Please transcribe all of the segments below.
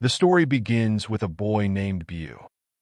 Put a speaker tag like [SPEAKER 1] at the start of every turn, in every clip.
[SPEAKER 1] The story begins with a boy named Bu.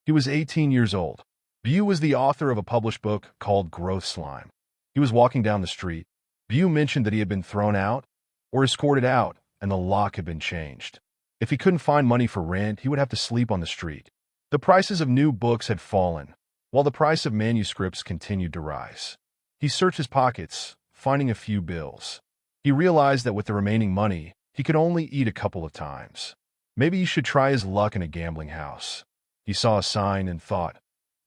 [SPEAKER 1] He was 18 years old. Bu was the author of a published book called Growth Slime. He was walking down the street. Bu mentioned that he had been thrown out or escorted out and the lock had been changed. If he couldn't find money for rent, he would have to sleep on the street. The prices of new books had fallen, while the price of manuscripts continued to rise. He searched his pockets, finding a few bills. He realized that with the remaining money, he could only eat a couple of times. Maybe he should try his luck in a gambling house. He saw a sign and thought,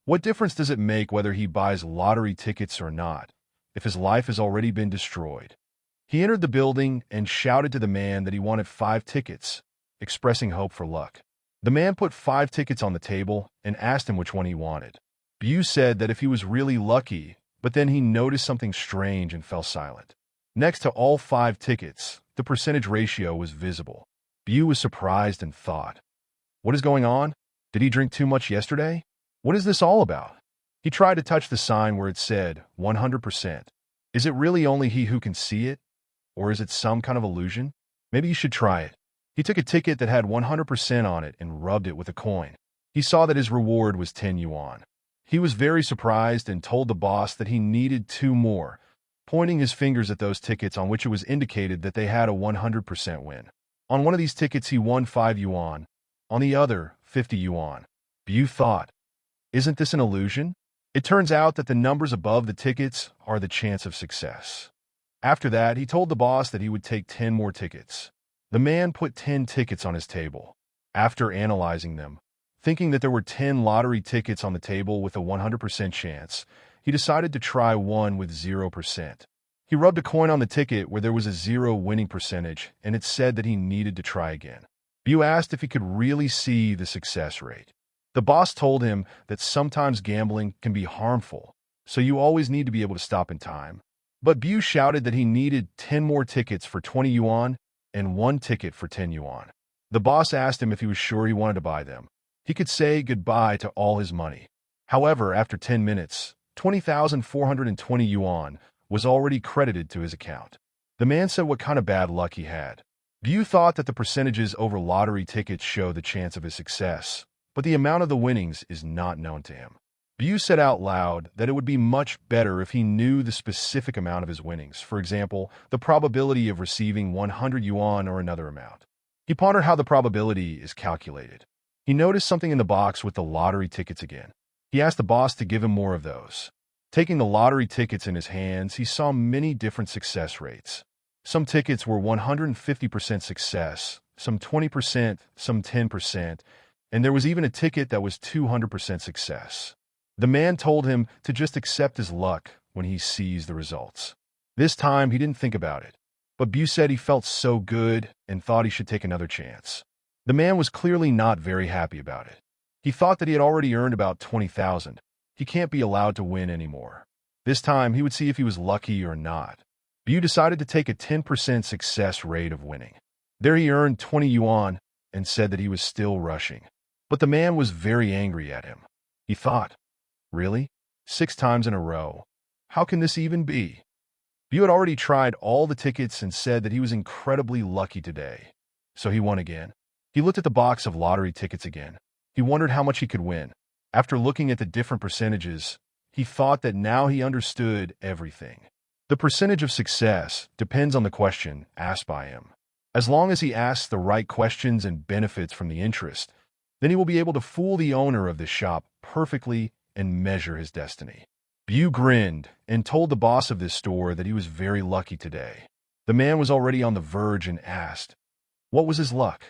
[SPEAKER 1] what difference does it make whether he buys lottery tickets or not, if his life has already been destroyed? He entered the building and shouted to the man that he wanted 5 tickets, expressing hope for luck. The man put 5 tickets on the table and asked him which one he wanted. Bu said that if he was really lucky, but then he noticed something strange and fell silent. Next to all 5 tickets, the percentage ratio was visible. Bu was surprised and thought, what is going on? Did he drink too much yesterday? What is this all about? He tried to touch the sign where it said 100%. Is it really only he who can see it? Or is it some kind of illusion? Maybe you should try it. He took a ticket that had 100% on it and rubbed it with a coin. He saw that his reward was 10 yuan. He was very surprised and told the boss that he needed 2 more, pointing his fingers at those tickets on which it was indicated that they had a 100% win. On one of these tickets he won 5 yuan, on the other 50 yuan. Bu thought, isn't this an illusion? It turns out that the numbers above the tickets are the chance of success. After that, he told the boss that he would take 10 more tickets. The man put 10 tickets on his table. After analyzing them, thinking that there were 10 lottery tickets on the table with a 100% chance, he decided to try one with 0%. He rubbed a coin on the ticket where there was a 0 winning percentage, and it said that he needed to try again. Bu asked if he could really see the success rate. The boss told him that sometimes gambling can be harmful, so you always need to be able to stop in time. But Bu shouted that he needed 10 more tickets for 20 yuan and 1 ticket for 10 yuan. The boss asked him if he was sure he wanted to buy them. He could say goodbye to all his money. However, after 10 minutes, 20,420 yuan was already credited to his account. The man said what kind of bad luck he had. Bu thought that the percentages over lottery tickets show the chance of his success, but the amount of the winnings is not known to him. Bu said out loud that it would be much better if he knew the specific amount of his winnings, for example, the probability of receiving 100 yuan or another amount. He pondered how the probability is calculated. He noticed something in the box with the lottery tickets again. He asked the boss to give him more of those. Taking the lottery tickets in his hands, he saw many different success rates. Some tickets were 150% success, some 20%, some 10%, and there was even a ticket that was 200% success. The man told him to just accept his luck when he sees the results. This time, he didn't think about it, but Bu said he felt so good and thought he should take another chance. The man was clearly not very happy about it. He thought that he had already earned about 20,000. He can't be allowed to win anymore. This time, he would see if he was lucky or not. Bu decided to take a 10% success rate of winning. There he earned 20 yuan and said that he was still rushing. But the man was very angry at him. He thought, really? 6 times in a row? How can this even be? Bu had already tried all the tickets and said that he was incredibly lucky today. So he won again. He looked at the box of lottery tickets again. He wondered how much he could win. After looking at the different percentages, he thought that now he understood everything. The percentage of success depends on the question asked by him. As long as he asks the right questions and benefits from the interest, then he will be able to fool the owner of this shop perfectly and measure his destiny. Bu grinned and told the boss of this store that he was very lucky today. The man was already on the verge and asked, what was his luck?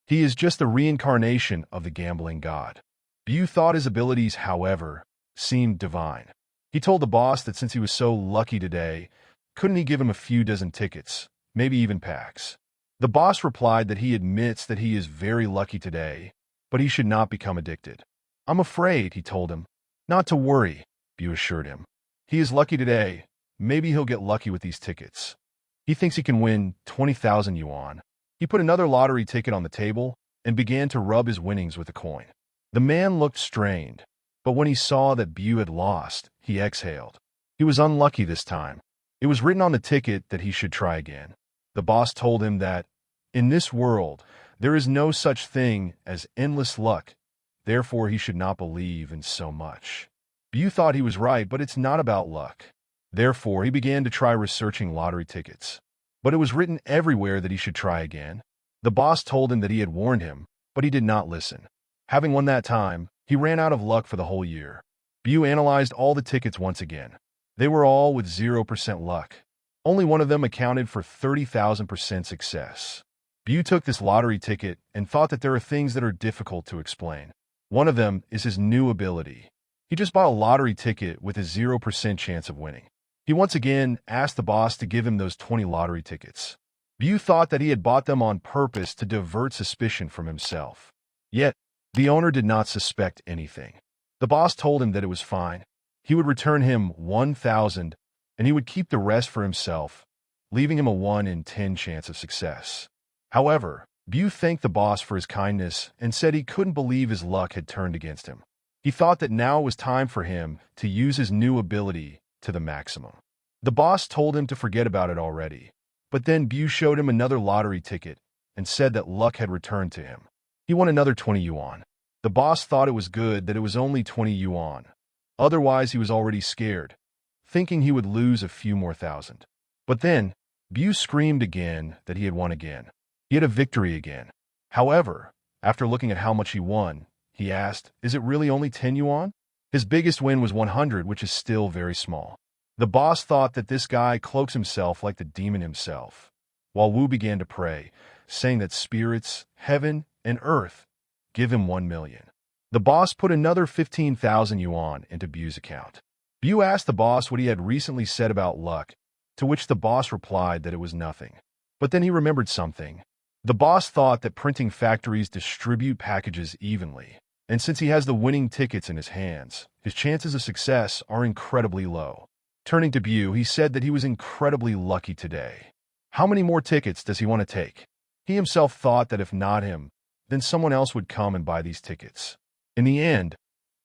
[SPEAKER 1] He is just the reincarnation of the gambling god. Bu thought his abilities, however, seemed divine. He told the boss that since he was so lucky today, couldn't he give him a few dozen tickets, maybe even packs? The boss replied that he admits that he is very lucky today, but he should not become addicted. I'm afraid, he told him. Not to worry, Bu assured him. He is lucky today. Maybe he'll get lucky with these tickets. He thinks he can win 20,000 yuan. He put another lottery ticket on the table and began to rub his winnings with a coin. The man looked strained, but when he saw that Bu had lost, he exhaled. He was unlucky this time. It was written on the ticket that he should try again. The boss told him that, in this world, There is no such thing as endless luck, therefore he should not believe in so much. Byu thought he was right, but it's not about luck. Therefore, he began to try researching lottery tickets. But it was written everywhere that he should try again. The boss told him that he had warned him, but he did not listen. Having won that time, he ran out of luck for the whole year. Byu analyzed all the tickets once again. They were all with 0% luck. Only one of them accounted for 30,000% success. Byu took this lottery ticket and thought that there are things that are difficult to explain. One of them is his new ability. He just bought a lottery ticket with a 0% chance of winning. He once again asked the boss to give him those 20 lottery tickets. Byu thought that he had bought them on purpose to divert suspicion from himself. Yet, the owner did not suspect anything. The boss told him that it was fine. He would return him 1,000, and he would keep the rest for himself, leaving him a 1 in 10 chance of success. However, Byu thanked the boss for his kindness and said he couldn't believe his luck had turned against him. He thought that now was time for him to use his new ability to the maximum. The boss told him to forget about it already, but then Byu showed him another lottery ticket and said that luck had returned to him. He won another 20 yuan. The boss thought it was good that it was only 20 yuan. Otherwise, he was already scared, thinking he would lose a few more thousand. But then, Byu screamed again that he had won again. He had a victory again. However, after looking at how much he won, he asked, "Is it really only 10 yuan?" His biggest win was 100, which is still very small. The boss thought that this guy cloaks himself like the demon himself, while Wu began to pray, saying that spirits, heaven, and earth give him 1 million. The boss put another 15,000 yuan into Byu's account. Byu asked the boss what he had recently said about luck, to which the boss replied that it was nothing. But then he remembered something. The boss thought that printing factories distribute packages evenly, and since he has the winning tickets in his hands, his chances of success are incredibly low. Turning to Byu, he said that he was incredibly lucky today. How many more tickets does he want to take? He himself thought that if not him, then someone else would come and buy these tickets. In the end,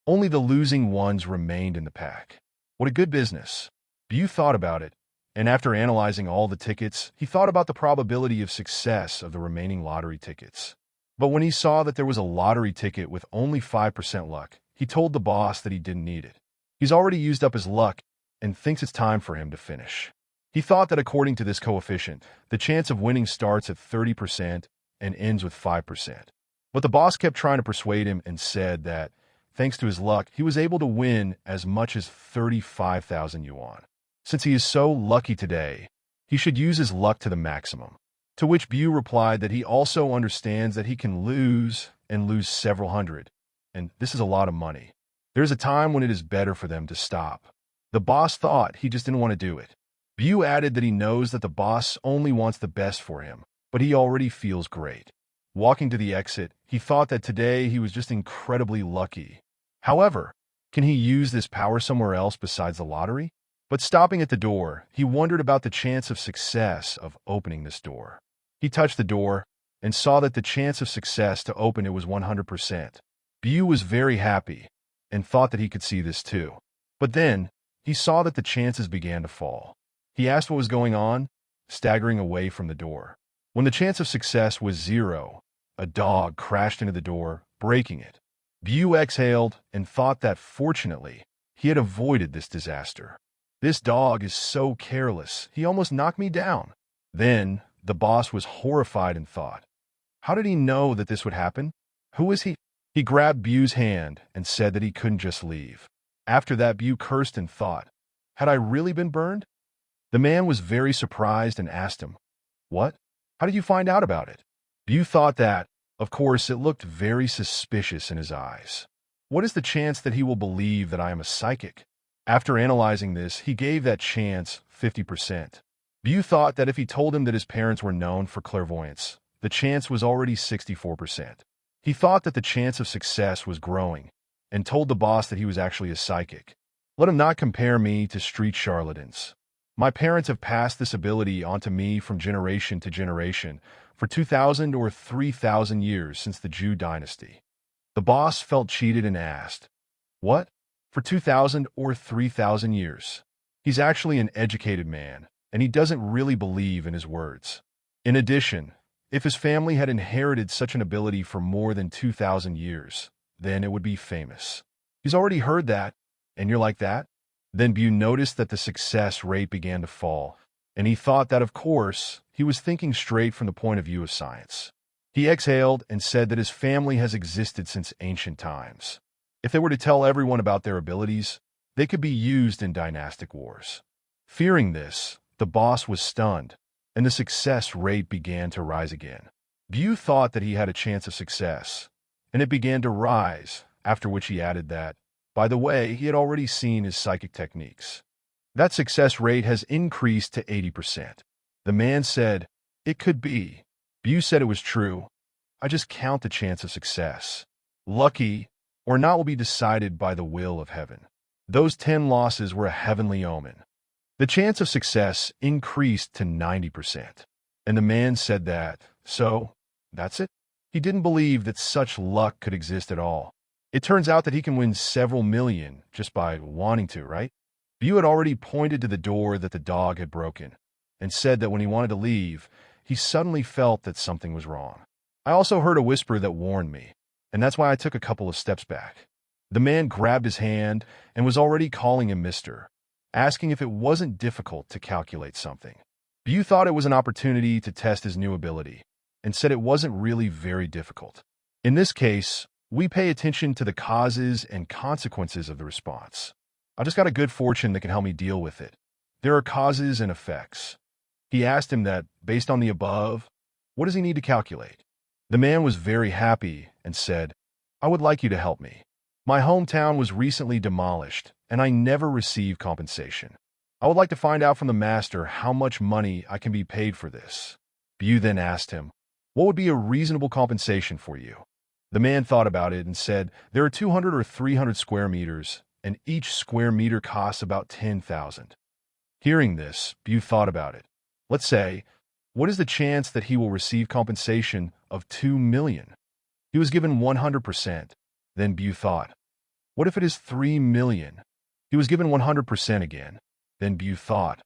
[SPEAKER 1] only the losing ones remained in the pack. What a good business. Byu thought about it, and after analyzing all the tickets, he thought about the probability of success of the remaining lottery tickets. But when he saw that there was a lottery ticket with only 5% luck, he told the boss that he didn't need it. He's already used up his luck and thinks it's time for him to finish. He thought that according to this coefficient, the chance of winning starts at 30% and ends with 5%. But the boss kept trying to persuade him and said that, thanks to his luck, he was able to win as much as 35,000 yuan. Since he is so lucky today, he should use his luck to the maximum. To which Byu replied that he also understands that he can lose and lose several hundred, and this is a lot of money. There's a time when it is better for them to stop. The boss thought he just didn't want to do it. Byu added that he knows that the boss only wants the best for him, but he already feels great. Walking to the exit, he thought that today he was just incredibly lucky. However, can he use this power somewhere else besides the lottery? But stopping at the door, he wondered about the chance of success of opening this door. He touched the door and saw that the chance of success to open it was 100%. Byu was very happy and thought that he could see this too. But then, he saw that the chances began to fall. He asked what was going on, staggering away from the door. When the chance of success was 0, a dog crashed into the door, breaking it. Byu exhaled and thought that, fortunately, he had avoided this disaster. This dog is so careless, he almost knocked me down. Then, the boss was horrified and thought, how did he know that this would happen? Who is he? He grabbed Byu's hand and said that he couldn't just leave. After that, Byu cursed and thought, had I really been burned? The man was very surprised and asked him, what? How did you find out about it? Byu thought that, of course, it looked very suspicious in his eyes. What is the chance that he will believe that I am a psychic? After analyzing this, he gave that chance 50%. Byu thought that if he told him that his parents were known for clairvoyance, the chance was already 64%. He thought that the chance of success was growing, and told the boss that he was actually a psychic. Let him not compare me to street charlatans. My parents have passed this ability onto me from generation to generation for 2,000 or 3,000 years since the Zhou dynasty. The boss felt cheated and asked, what? For 2,000 or 3,000 years? He's actually an educated man, and he doesn't really believe in his words. In addition, If his family had inherited such an ability for more than 2,000 years, then it would be famous. He's already heard that, and you're like that? Then Bu noticed that the success rate began to fall, and he thought that, of course, he was thinking straight from the point of view of science. He exhaled and said that his family has existed since ancient times. If they were to tell everyone about their abilities, they could be used in dynastic wars. Fearing this, the boss was stunned, and the success rate began to rise again. Bu thought that he had a chance of success, and it began to rise, after which he added that, by the way, he had already seen his psychic techniques. That success rate has increased to 80%. The man said, "It could be." Bu said it was true. "I just count the chance of success. Lucky or not will be decided by the will of heaven." Those 10 losses were a heavenly omen. The chance of success increased to 90%. And the man said that, so, that's it? He didn't believe that such luck could exist at all. It turns out that he can win several million just by wanting to, right? Bu had already pointed to the door that the dog had broken, and said that when he wanted to leave, he suddenly felt that something was wrong. I also heard a whisper that warned me, and that's why I took a couple of steps back. The man grabbed his hand and was already calling him Mr., asking if it wasn't difficult to calculate something. Bu thought it was an opportunity to test his new ability, and said it wasn't really very difficult. In this case, we pay attention to the causes and consequences of the response. I just got a good fortune that can help me deal with it. There are causes and effects. He asked him that, based on the above, what does he need to calculate? The man was very happy and said, "I would like you to help me. My hometown was recently demolished, and I never received compensation. I would like to find out from the master how much money I can be paid for this." Bu then asked him, "What would be a reasonable compensation for you?" The man thought about it and said, "There are 200 or 300 square meters, and each square meter costs about 10,000. Hearing this, Bu thought about it. Let's say, what is the chance that he will receive compensation of 2 million? He was given 100%. Then Bu thought, what if it is 3 million? He was given 100% again. Then Bu thought,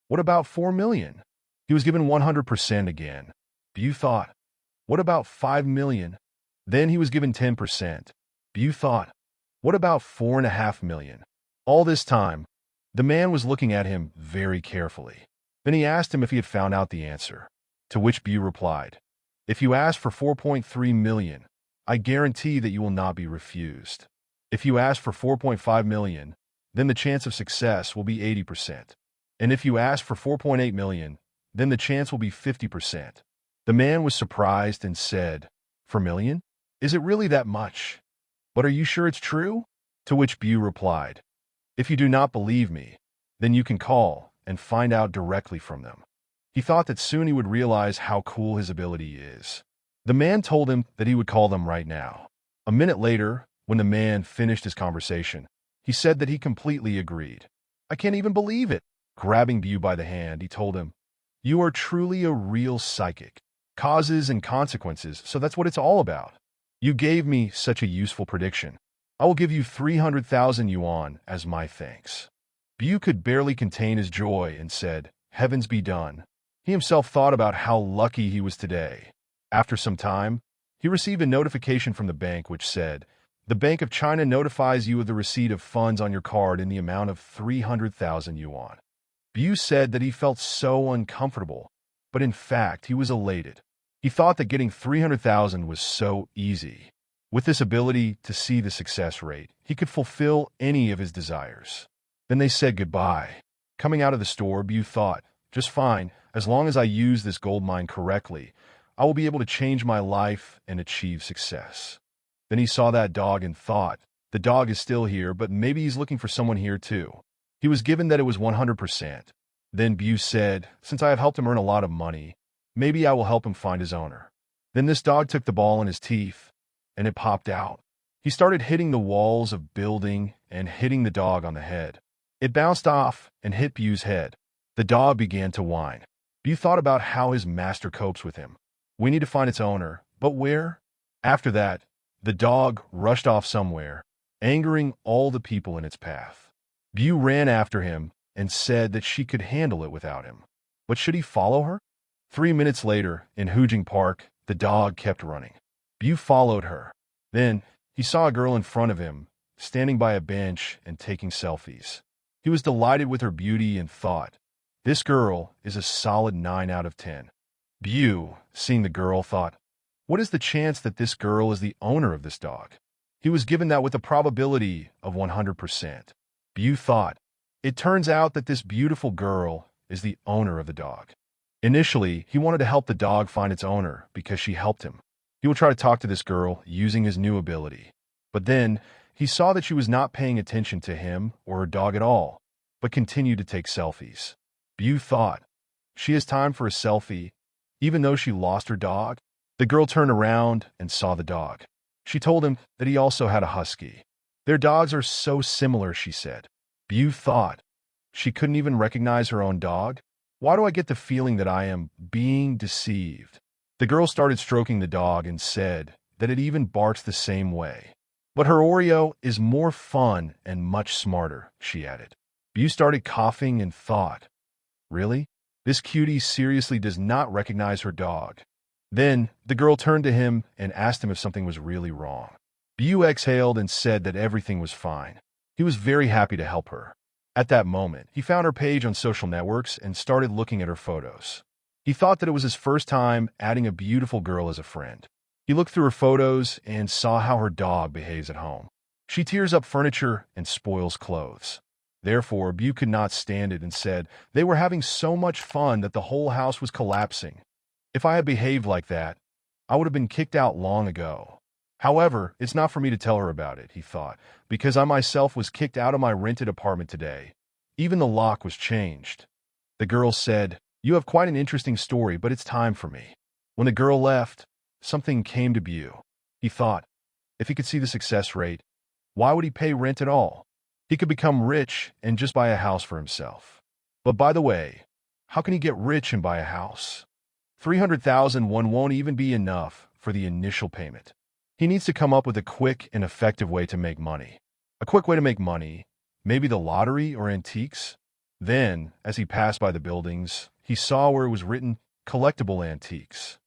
[SPEAKER 1] what about 4 million? He was given 100% again. Bu thought, what about 5 million? Then he was given 10%. Bu thought, what about 4.5 million? All this time, the man was looking at him very carefully. Then he asked him if he had found out the answer, to which Bu replied, "If you ask for 4.3 million, I guarantee that you will not be refused. If you ask for 4.5 million, then the chance of success will be 80%. And if you ask for 4.8 million, then the chance will be 50%. The man was surprised and said, "For million? Is it really that much? But are you sure it's true?" To which Bu replied, "If you do not believe me, then you can call and find out directly from them." He thought that soon he would realize how cool his ability is. The man told him that he would call them right now. A minute later, when the man finished his conversation, he said that he completely agreed. "I can't even believe it." Grabbing Bu by the hand, he told him, "You are truly a real psychic. Causes and consequences, so that's what it's all about. You gave me such a useful prediction. I will give you 300,000 yuan as my thanks." Bu could barely contain his joy and said, "Heavens be done." He himself thought about how lucky he was today. After some time, he received a notification from the bank which said, "The Bank of China notifies you of the receipt of funds on your card in the amount of 300,000 yuan. Bu said that he felt so uncomfortable, but in fact he was elated. He thought that getting 300,000 was so easy. With this ability to see the success rate, he could fulfill any of his desires. Then they said goodbye. Coming out of the store, Bu thought, just fine, as long as I use this gold mine correctly, I will be able to change my life and achieve success. Then he saw that dog and thought, the dog is still here, but maybe he's looking for someone here too. He was given that it was 100%. Then Bu said, since I have helped him earn a lot of money, maybe I will help him find his owner. Then this dog took the ball in his teeth, and it popped out. He started hitting the walls of building and hitting the dog on the head. It bounced off and hit Bu's head. The dog began to whine. Bu thought about how his master copes with him. We need to find its owner, but where? After that, the dog rushed off somewhere, angering all the people in its path. Bu ran after him and said that she could handle it without him. But should he follow her? 3 minutes later, in Hujing Park, the dog kept running. Bu followed her. Then, he saw a girl in front of him, standing by a bench and taking selfies. He was delighted with her beauty and thought, "This girl is a solid 9 out of 10. Bu, seeing the girl, thought, "What is the chance that this girl is the owner of this dog?" He was given that with a probability of 100%. Bu thought, "It turns out that this beautiful girl is the owner of the dog." Initially, he wanted to help the dog find its owner because she helped him. He will try to talk to this girl using his new ability. But then, he saw that she was not paying attention to him or her dog at all, but continued to take selfies. Bu thought, "She has time for a selfie, even though she lost her dog." The girl turned around and saw the dog. She told him that he also had a husky. "Their dogs are so similar," she said. Bu thought, she couldn't even recognize her own dog? Why do I get the feeling that I am being deceived? The girl started stroking the dog and said that it even barks the same way. "But her Oreo is more fun and much smarter," she added. Bu started coughing and thought, "Really? This cutie seriously does not recognize her dog." Then, the girl turned to him and asked him if something was really wrong. Bu exhaled and said that everything was fine. He was very happy to help her. At that moment, he found her page on social networks and started looking at her photos. He thought that it was his first time adding a beautiful girl as a friend. He looked through her photos and saw how her dog behaves at home. She tears up furniture and spoils clothes. Therefore, Bu could not stand it and said they were having so much fun that the whole house was collapsing. If I had behaved like that, I would have been kicked out long ago. However, it's not for me to tell her about it, he thought, because I myself was kicked out of my rented apartment today. Even the lock was changed. The girl said, "You have quite an interesting story, but it's time for me." When the girl left, something came to Bu. He thought, if he could see the success rate, why would he pay rent at all? He could become rich and just buy a house for himself. But by the way, how can he get rich and buy a house? 300,000 won won't even be enough for the initial payment. He needs to come up with a quick and effective way to make money. A quick way to make money, maybe the lottery or antiques? Then, as he passed by the buildings, he saw where it was written, "Collectible Antiques."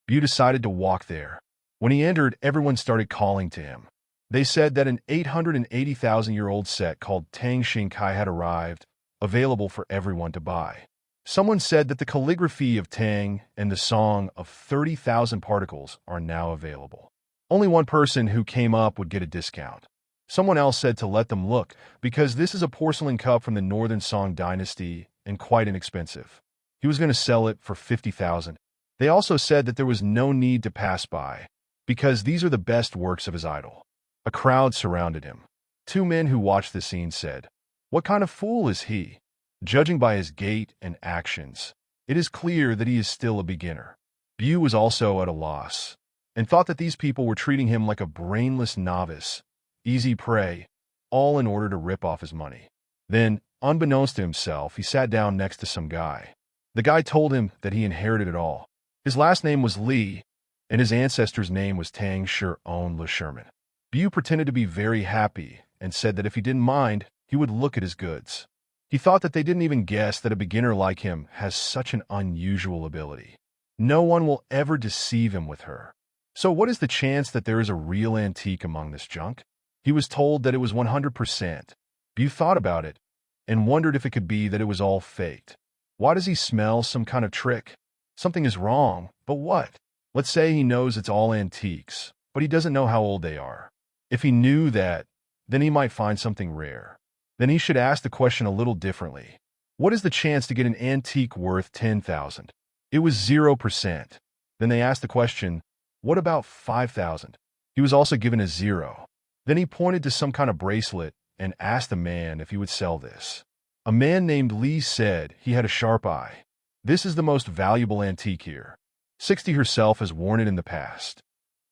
[SPEAKER 1] Bu decided to walk there. When he entered, everyone started calling to him. They said that an 880,000-year-old set called Tang Xingkai had arrived, available for everyone to buy. Someone said that the calligraphy of Tang and the song of 30,000 particles are now available. Only one person who came up would get a discount. Someone else said to let them look, because this is a porcelain cup from the Northern Song dynasty and quite inexpensive. He was going to sell it for 50,000. They also said that there was no need to pass by, because these are the best works of his idol. A crowd surrounded him. Two men who watched the scene said, "What kind of fool is he?" Judging by his gait and actions, it is clear that he is still a beginner. Bu was also at a loss, and thought that these people were treating him like a brainless novice, easy prey, all in order to rip off his money. Then, unbeknownst to himself, he sat down next to some guy. The guy told him that he inherited it all. His last name was Li, and his ancestor's name was Tang Shi-On Le Sherman. Bu pretended to be very happy and said that if he didn't mind, he would look at his goods. He thought that they didn't even guess that a beginner like him has such an unusual ability. No one will ever deceive him with her. So what is the chance that there is a real antique among this junk? He was told that it was 100%. Bu thought about it and wondered if it could be that it was all faked. Why does he smell some kind of trick? Something is wrong, but what? Let's say he knows it's all antiques, but he doesn't know how old they are. If he knew that, then he might find something rare. Then he should ask the question a little differently. What is the chance to get an antique worth 10,000? It was 0%. Then they asked the question, what about 5,000? He was also given a 0. Then he pointed to some kind of bracelet and asked the man if he would sell this. A man named Li said he had a sharp eye. This is the most valuable antique here. 60 herself has worn it in the past.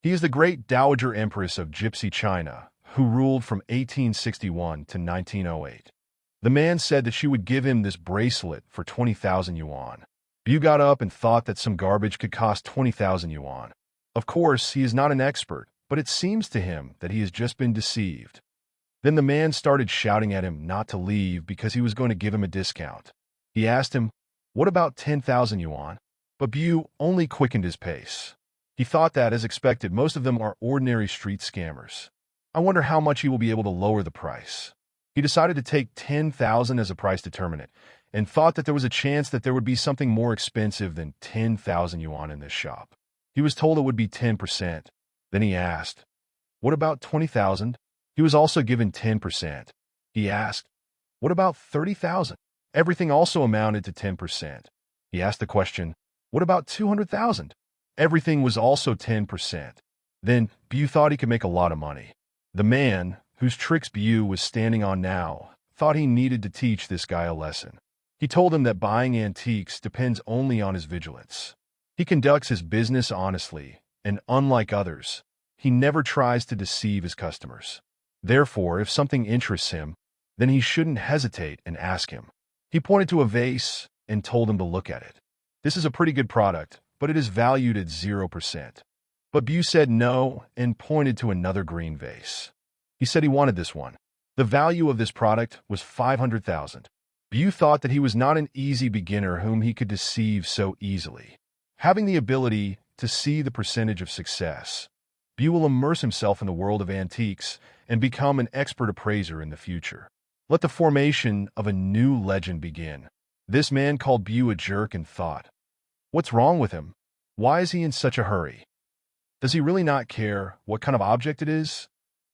[SPEAKER 1] He is the great Dowager Empress of Gypsy China, who ruled from 1861 to 1908. The man said that she would give him this bracelet for 20,000 yuan. Bu got up and thought that some garbage could cost 20,000 yuan. Of course, he is not an expert, but it seems to him that he has just been deceived. Then the man started shouting at him not to leave because he was going to give him a discount. He asked him, what about 10,000 yuan? But Bu only quickened his pace. He thought that, as expected, most of them are ordinary street scammers. I wonder how much he will be able to lower the price. He decided to take 10,000 as a price determinant, and thought that there was a chance that there would be something more expensive than 10,000 yuan in this shop. He was told it would be 10%. Then he asked, "What about 20,000? He was also given 10%. He asked, "What about 30,000? Everything also amounted to 10%. He asked the question, "What about 200,000? Everything was also 10%. Then Bu thought he could make a lot of money. The man, whose tricks Bu was standing on now, thought he needed to teach this guy a lesson. He told him that buying antiques depends only on his vigilance. He conducts his business honestly, and unlike others, he never tries to deceive his customers. Therefore, if something interests him, then he shouldn't hesitate and ask him." He pointed to a vase and told him to look at it. "This is a pretty good product, but it is valued at 0%. But Bu said no and pointed to another green vase. He said he wanted this one. The value of this product was 500,000. Bu thought that he was not an easy beginner whom he could deceive so easily. Having the ability to see the percentage of success, Bu will immerse himself in the world of antiques and become an expert appraiser in the future. Let the formation of a new legend begin. This man called Bu a jerk and thought, "What's wrong with him? Why is he in such a hurry? Does he really not care what kind of object it is?"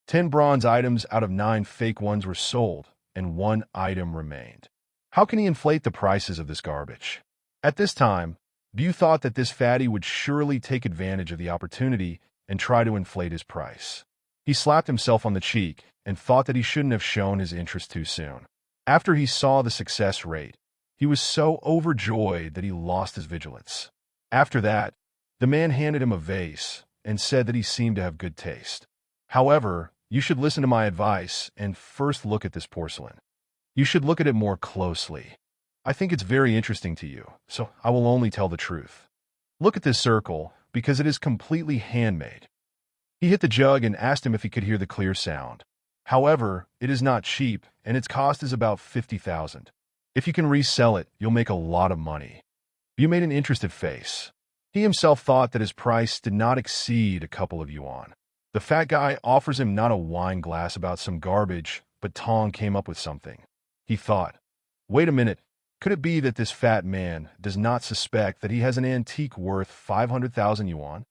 [SPEAKER 1] 10 bronze items out of 9 fake ones were sold, and 1 item remained. How can he inflate the prices of this garbage? At this time, Bu thought that this fatty would surely take advantage of the opportunity and try to inflate his price. He slapped himself on the cheek and thought that he shouldn't have shown his interest too soon. After he saw the success rate, he was so overjoyed that he lost his vigilance. After that, the man handed him a vase and said that he seemed to have good taste. "However, you should listen to my advice and first look at this porcelain. You should look at it more closely. I think it's very interesting to you, so I will only tell the truth. Look at this circle, because it is completely handmade." He hit the jug and asked him if he could hear the clear sound. "However, it is not cheap, and its cost is about 50,000. If you can resell it, you'll make a lot of money." Bu made an interested face. He himself thought that his price did not exceed a couple of yuan. The fat guy offers him not a wine glass about some garbage, but Tong came up with something. He thought, "Wait a minute, could it be that this fat man does not suspect that he has an antique worth 500,000 yuan?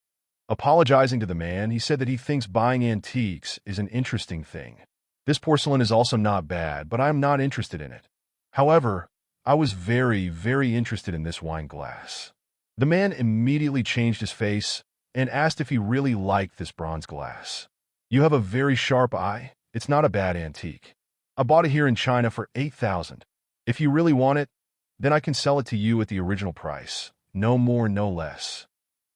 [SPEAKER 1] Apologizing to the man, he said that he thinks buying antiques is an interesting thing. "This porcelain is also not bad, but I am not interested in it. However, I was very, very interested in this wine glass." The man immediately changed his face and asked if he really liked this bronze glass. "You have a very sharp eye. It's not a bad antique. I bought it here in China for 8,000. If you really want it, then I can sell it to you at the original price. No more, no less.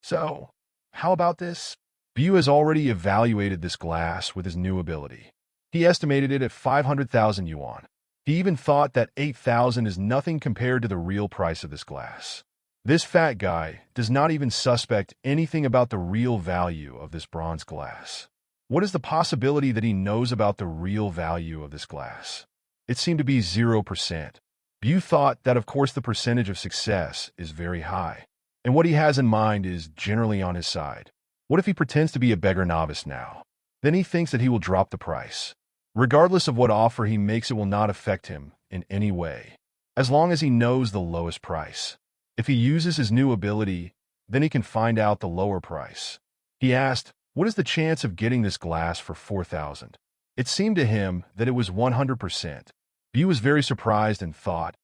[SPEAKER 1] So, how about this?" Bu has already evaluated this glass with his new ability. He estimated it at 500,000 yuan. He even thought that 8,000 is nothing compared to the real price of this glass. This fat guy does not even suspect anything about the real value of this bronze glass. What is the possibility that he knows about the real value of this glass? It seemed to be 0%. Bu thought that of course the percentage of success is very high, and what he has in mind is generally on his side. What if he pretends to be a beggar novice now? Then he thinks that he will drop the price. Regardless of what offer he makes, it will not affect him in any way, as long as he knows the lowest price. If he uses his new ability, then he can find out the lower price. He asked, "What is the chance of getting this glass for 4,000? It seemed to him that it was 100%. Bu was very surprised and thought,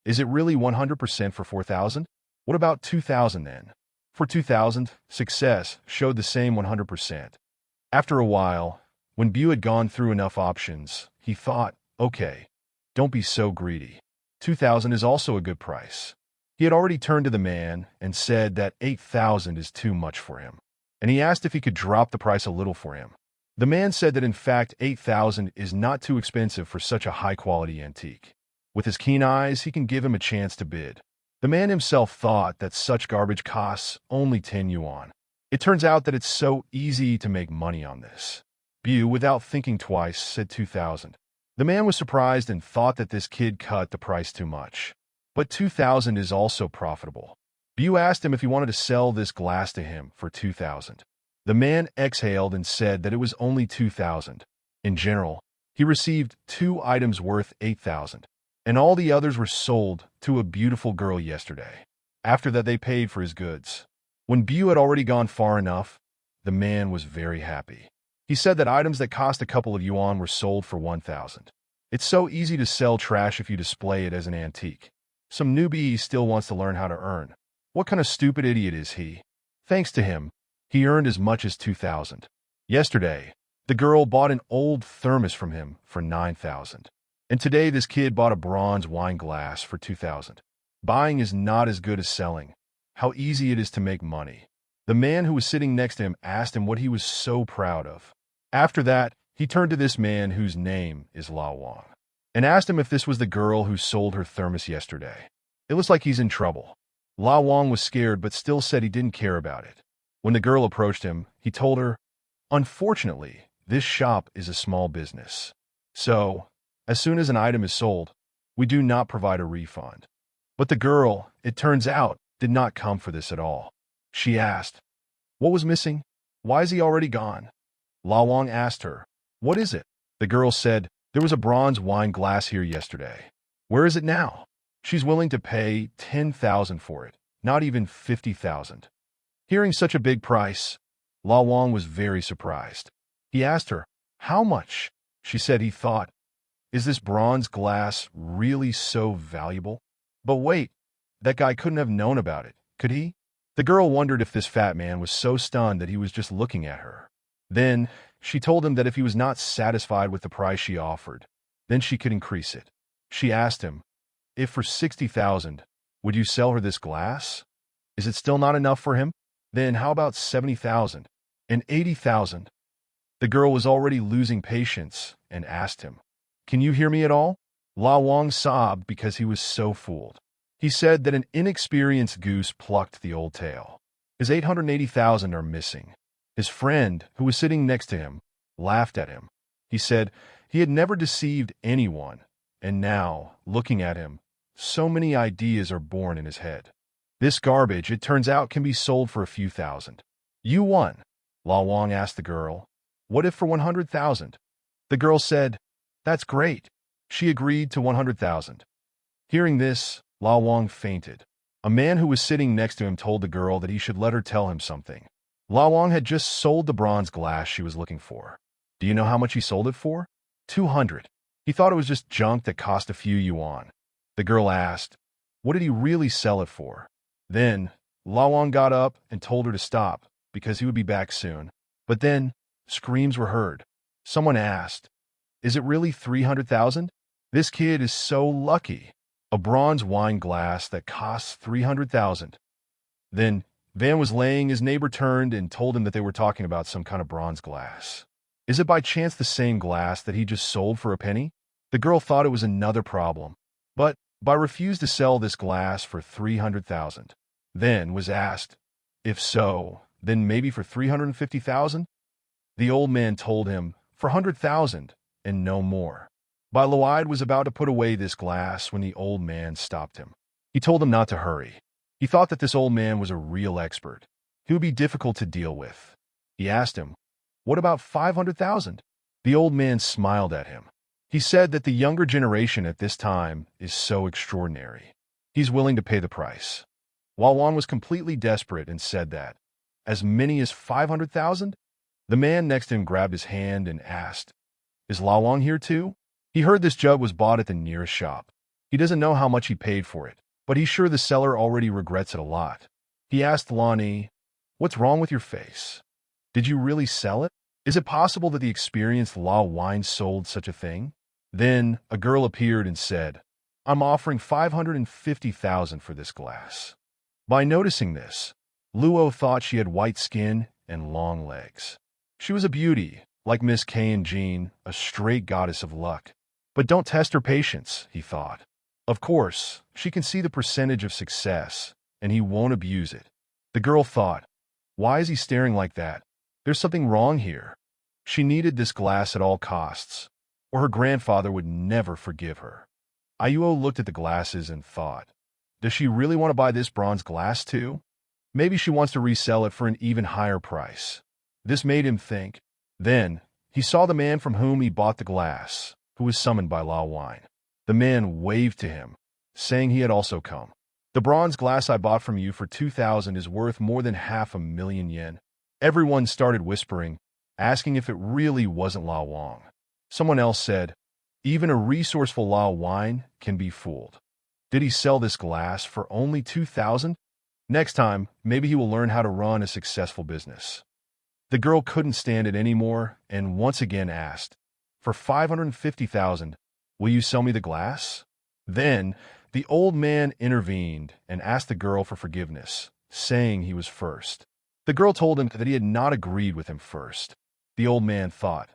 [SPEAKER 1] "Is it really 100% for 4,000? What about 2,000 then?" For 2,000, success showed the same 100%. After a while, when Bu had gone through enough options, he thought, "Okay, don't be so greedy. 2,000 is also a good price." He had already turned to the man and said that 8,000 is too much for him, and he asked if he could drop the price a little for him. The man said that in fact 8,000 is not too expensive for such a high-quality antique. With his keen eyes, he can give him a chance to bid. The man himself thought that such garbage costs only 10 yuan. It turns out that it's so easy to make money on this. Bu, without thinking twice, said 2,000. The man was surprised and thought that this kid cut the price too much. But 2,000 is also profitable. Biu asked him if he wanted to sell this glass to him for 2,000. The man exhaled and said that it was only 2,000. In general, he received 2 items worth 8,000, and all the others were sold to a beautiful girl yesterday. After that, they paid for his goods. When Biu had already gone far enough, the man was very happy. He said that items that cost a couple of yuan were sold for 1,000. It's so easy to sell trash if you display it as an antique. Some newbie still wants to learn how to earn. What kind of stupid idiot is he? Thanks to him, he earned as much as 2,000. Yesterday, the girl bought an old thermos from him for 9,000. And today this kid bought a bronze wine glass for 2,000. Buying is not as good as selling. How easy it is to make money. The man who was sitting next to him asked him what he was so proud of. After that, he turned to this man whose name is La Wang and asked him if this was the girl who sold her thermos yesterday. It looks like he's in trouble. La Wang was scared but still said he didn't care about it. When the girl approached him, he told her, "Unfortunately, this shop is a small business. So, as soon as an item is sold, we do not provide a refund." But the girl, it turns out, did not come for this at all. She asked, "What was missing? Why is he already gone?" La Wang asked her, "What is it?" The girl said, "There was a bronze wine glass here yesterday. Where is it now?" She's willing to pay 10,000 for it, not even 50,000. Hearing such a big price, La Wang was very surprised. He asked her, "How much?" She said he thought, "Is this bronze glass really so valuable?" But wait, that guy couldn't have known about it, could he? The girl wondered if this fat man was so stunned that he was just looking at her. Then, she told him that if he was not satisfied with the price she offered, then she could increase it. She asked him, "If for 60,000, would you sell her this glass? Is it still not enough for him? Then how about 70,000 and 80,000? The girl was already losing patience and asked him, "Can you hear me at all?" La Wang sobbed because he was so fooled. He said that an inexperienced goose plucked the old tail. His 880,000 are missing. His friend, who was sitting next to him, laughed at him. He said he had never deceived anyone, and now, looking at him, so many ideas are born in his head. This garbage, it turns out, can be sold for a few thousand. "You won," La Wang asked the girl. "What if for 100,000? The girl said, "That's great." She agreed to 100,000. Hearing this, La Wang fainted. A man who was sitting next to him told the girl that he should let her tell him something. La Wang had just sold the bronze glass she was looking for. Do you know how much he sold it for? 200. He thought it was just junk that cost a few yuan. The girl asked, "What did he really sell it for?" Then, La Wang got up and told her to stop, because he would be back soon. But then, screams were heard. Someone asked, "Is it really 300,000? This kid is so lucky. A bronze wine glass that costs 300,000. Then, Van was laying, his neighbor turned and told him that they were talking about some kind of bronze glass. Is it by chance the same glass that he just sold for a penny? The girl thought it was another problem, but Bai refused to sell this glass for 300,000. Then was asked, if so, then maybe for 350,000? The old man told him, for 100,000 and no more. Bai Luide was about to put away this glass when the old man stopped him. He told him not to hurry. He thought that this old man was a real expert. He would be difficult to deal with. He asked him, "What about 500,000? The old man smiled at him. He said that the younger generation at this time is so extraordinary. He's willing to pay the price. Walwan was completely desperate and said that, as many as 500,000? The man next to him grabbed his hand and asked, "Is Lawang here too?" He heard this jug was bought at the nearest shop. He doesn't know how much he paid for it, but he's sure the seller already regrets it a lot. He asked Lonnie, "What's wrong with your face? Did you really sell it? Is it possible that the experienced Law Wine sold such a thing?" Then a girl appeared and said, "I'm offering 550,000 for this glass." By noticing this, Luo thought she had white skin and long legs. She was a beauty, like Miss Kay and Jean, a straight goddess of luck. But don't test her patience, he thought. Of course, she can see the percentage of success, and he won't abuse it. The girl thought, why is he staring like that? There's something wrong here. She needed this glass at all costs, or her grandfather would never forgive her. Ayuo looked at the glasses and thought, Does she really want to buy this bronze glass too? Maybe she wants to resell it for an even higher price. This made him think. Then, he saw the man from whom he bought the glass, who was summoned by Lao Wine. The man waved to him, saying he had also come. The bronze glass I bought from you for 2,000 is worth more than 500,000 yen. Everyone started whispering, asking if it really wasn't Lao Wang. Someone else said, even a resourceful Lao Wine can be fooled. Did he sell this glass for only 2,000? Next time, maybe he will learn how to run a successful business. The girl couldn't stand it anymore and once again asked, for 550,000, will you sell me the glass? Then, the old man intervened and asked the girl for forgiveness, saying he was first. The girl told him that he had not agreed with him first. The old man thought,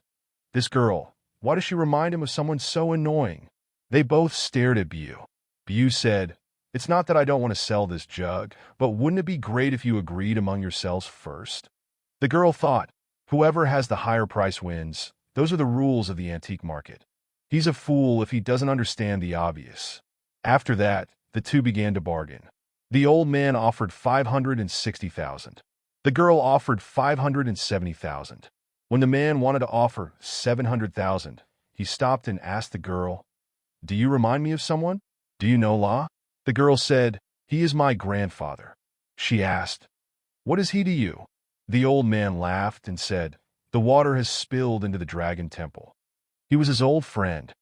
[SPEAKER 1] this girl, why does she remind him of someone so annoying? They both stared at Biu. Biu said, it's not that I don't want to sell this jug, but wouldn't it be great if you agreed among yourselves first? The girl thought, whoever has the higher price wins. Those are the rules of the antique market. He's a fool if he doesn't understand the obvious. After that, the two began to bargain. The old man offered 560,000. The girl offered 570,000. When the man wanted to offer 700,000, he stopped and asked the girl, do you remind me of someone? Do you know La? The girl said, he is my grandfather. She asked, what is he to you? The old man laughed and said, the water has spilled into the dragon temple. He was his old friend.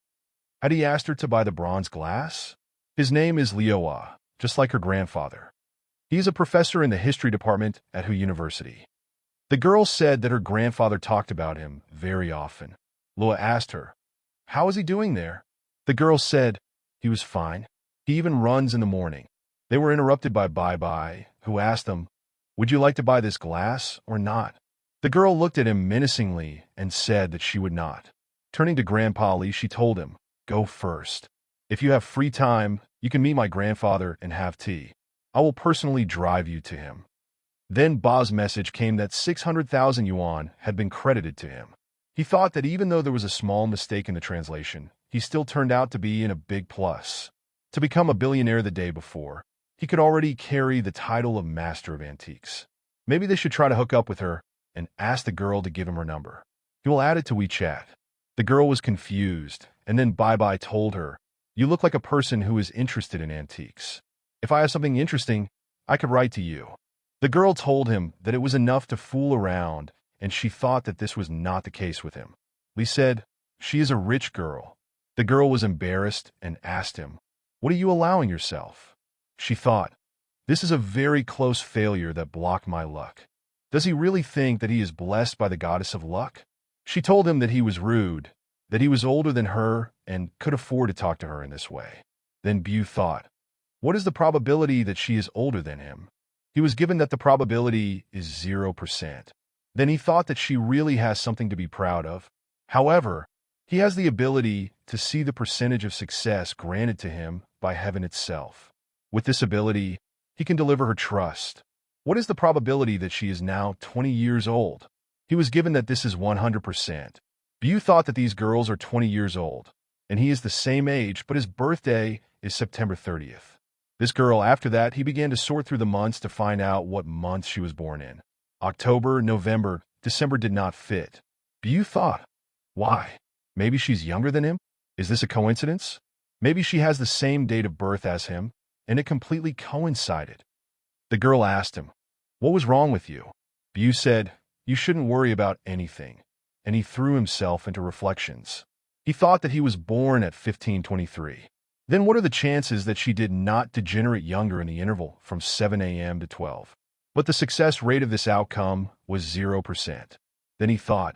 [SPEAKER 1] Had he asked her to buy the bronze glass? His name is Lioa, just like her grandfather. He is a professor in the history department at Hu University. The girl said that her grandfather talked about him very often. Lua asked her, how is he doing there? The girl said, he was fine. He even runs in the morning. They were interrupted by Bye-Bye, who asked them, would you like to buy this glass or not? The girl looked at him menacingly and said that she would not. Turning to Grandpa Li, she told him, go first. If you have free time, you can meet my grandfather and have tea. I will personally drive you to him. Then Ba's message came that 600,000 yuan had been credited to him. He thought that even though there was a small mistake in the translation, he still turned out to be in a big plus. To become a billionaire the day before, he could already carry the title of Master of Antiques. Maybe they should try to hook up with her and ask the girl to give him her number. He will add it to WeChat. The girl was confused, and then Bye-Bye told her, you look like a person who is interested in antiques. If I have something interesting, I could write to you. The girl told him that it was enough to fool around, and she thought that this was not the case with him. Lee said, she is a rich girl. The girl was embarrassed and asked him, what are you allowing yourself? She thought, this is a very close failure that blocked my luck. Does he really think that he is blessed by the goddess of luck? She told him that he was rude, that he was older than her and could afford to talk to her in this way. Then Bu thought, what is the probability that she is older than him? He was given that the probability is 0%. Then he thought that she really has something to be proud of. However, he has the ability to see the percentage of success granted to him by heaven itself. With this ability, he can deliver her trust. What is the probability that she is now 20 years old? He was given that this is 100%. Bu thought that these girls are 20 years old, and he is the same age, but his birthday is September 30th. This girl, after that, he began to sort through the months to find out what month she was born in. October, November, December did not fit. Bu thought, why? Maybe she's younger than him? Is this a coincidence? Maybe she has the same date of birth as him, and it completely coincided. The girl asked him, what was wrong with you? Bu said, you shouldn't worry about anything, and he threw himself into reflections. He thought that he was born at 1523. Then what are the chances that she did not degenerate younger in the interval from 7 a.m. to 12? But the success rate of this outcome was 0%. Then he thought,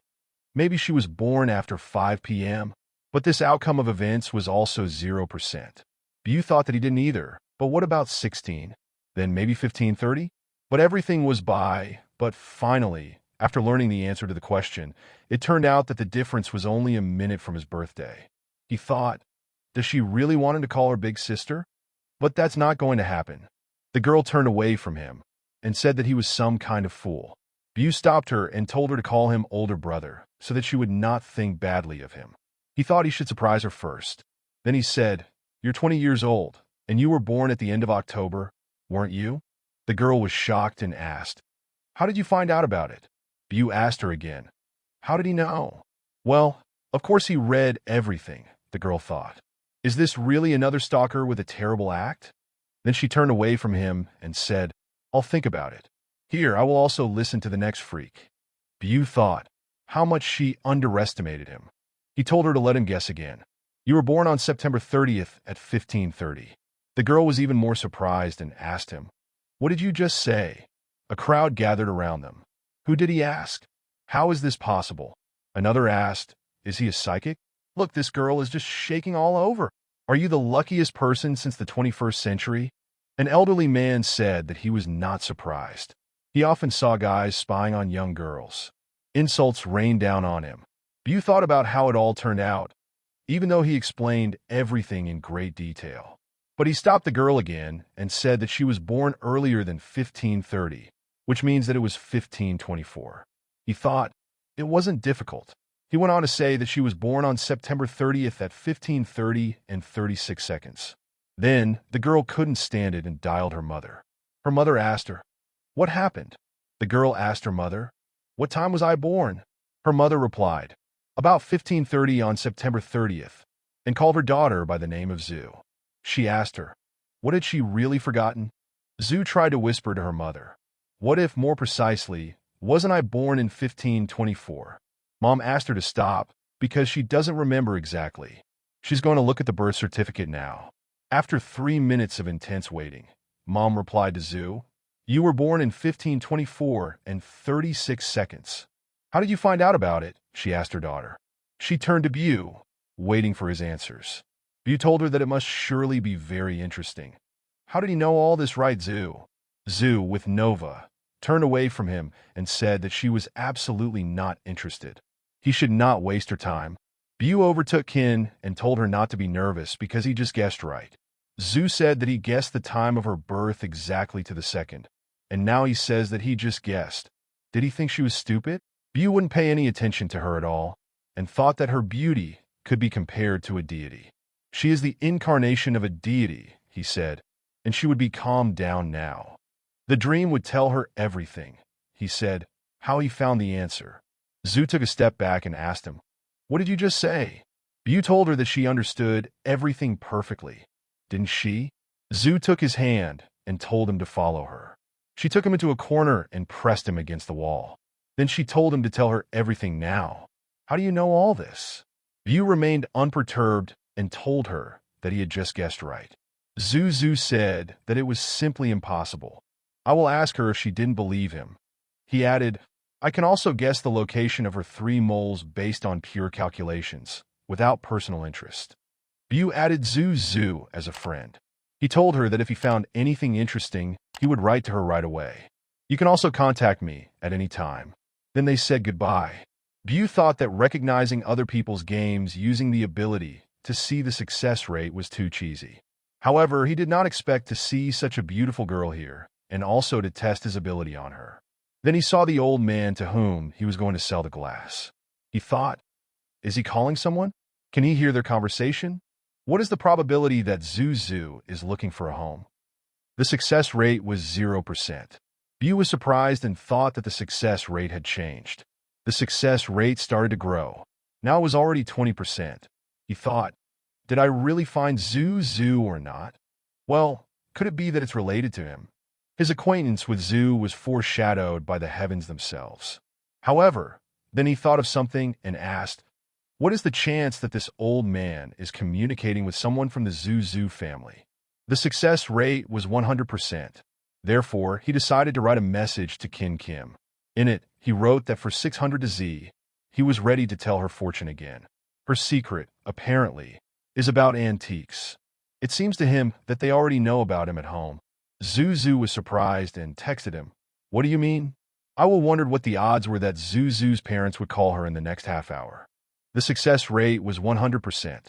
[SPEAKER 1] maybe she was born after 5 p.m., but this outcome of events was also 0%. Bu thought that he didn't either, but what about 16? Then maybe 1530? But everything was by, but finally, after learning the answer to the question, it turned out that the difference was only a minute from his birthday. He thought, does she really want him to call her big sister? But that's not going to happen. The girl turned away from him and said that he was some kind of fool. Bu stopped her and told her to call him older brother so that she would not think badly of him. He thought he should surprise her first. Then he said, you're 20 years old. And you were born at the end of October, weren't you? The girl was shocked and asked, "How did you find out about it?" Bew asked her again. How did he know? Well, of course he read everything, the girl thought. Is this really another stalker with a terrible act? Then she turned away from him and said, I'll think about it. Here, I will also listen to the next freak. Bew thought how much she underestimated him. He told her to let him guess again. You were born on September 30th at 15:30. The girl was even more surprised and asked him, What did you just say? A crowd gathered around them. Who did he ask? How is this possible? Another asked, Is he a psychic? Look, this girl is just shaking all over. Are you the luckiest person since the 21st century? An elderly man said that he was not surprised. He often saw guys spying on young girls. Insults rained down on him. Bew thought about how it all turned out, even though he explained everything in great detail. But he stopped the girl again and said that she was born earlier than 15:30, which means that it was 15:24. He thought it wasn't difficult. He went on to say that she was born on September 30th at 15:30 and 36 seconds. Then the girl couldn't stand it and dialed her mother. Her mother asked her, What happened? The girl asked her mother, What time was I born? Her mother replied, About 15:30 on September 30th, and called her daughter by the name of Zhu. She asked her, What had she really forgotten? Zhu tried to whisper to her mother, What if, more precisely, wasn't I born in 15:24? Mom asked her to stop because she doesn't remember exactly. She's going to look at the birth certificate now. After 3 minutes of intense waiting, Mom replied to Zhu, You were born in 15:24 and 36 seconds. How did you find out about it? She asked her daughter. She turned to Bew, waiting for his answers. Bew told her that it must surely be very interesting. How did he know all this, right, Zhu? Zhu, with Nova, turned away from him and said that she was absolutely not interested. He should not waste her time. Bew overtook Qin and told her not to be nervous because he just guessed right. Zhu said that he guessed the time of her birth exactly to the second, and now he says that he just guessed. Did he think she was stupid? Bew wouldn't pay any attention to her at all, and thought that her beauty could be compared to a deity. She is the incarnation of a deity, he said, and she would be calmed down now. The dream would tell her everything, he said, how he found the answer. Zhu took a step back and asked him, What did you just say? Bew told her that she understood everything perfectly. Didn't she? Zhu took his hand and told him to follow her. She took him into a corner and pressed him against the wall. Then she told him to tell her everything now. How do you know all this? Bew remained unperturbed and told her that he had just guessed right. Zhu said that it was simply impossible. I will ask her if she didn't believe him. He added, I can also guess the location of her 3 moles based on pure calculations, without personal interest. Bew added Zhu as a friend. He told her that if he found anything interesting, he would write to her right away. You can also contact me at any time. Then they said goodbye. Bew thought that recognizing other people's games using the ability to see the success rate was too cheesy. However, he did not expect to see such a beautiful girl here, and also to test his ability on her. Then he saw the old man to whom he was going to sell the glass. He thought, Is he calling someone? Can he hear their conversation? What is the probability that Zhu is looking for a home? The success rate was 0%. Bew was surprised and thought that the success rate had changed. The success rate started to grow. Now it was already 20%. He thought, Did I really find Zhu or not? Well, could it be that it's related to him? His acquaintance with Zhu was foreshadowed by the heavens themselves. However, then he thought of something and asked, What is the chance that this old man is communicating with someone from the Zhu family? The success rate was 100%. Therefore, he decided to write a message to Qin Kim. In it, he wrote that for 600 to Z, he was ready to tell her fortune again. Her secret, apparently, is about antiques. It seems to him that they already know about him at home. Zhu was surprised and texted him, What do you mean? I will wondered what the odds were that Zhu's parents would call her in the next half hour. The success rate was 100%.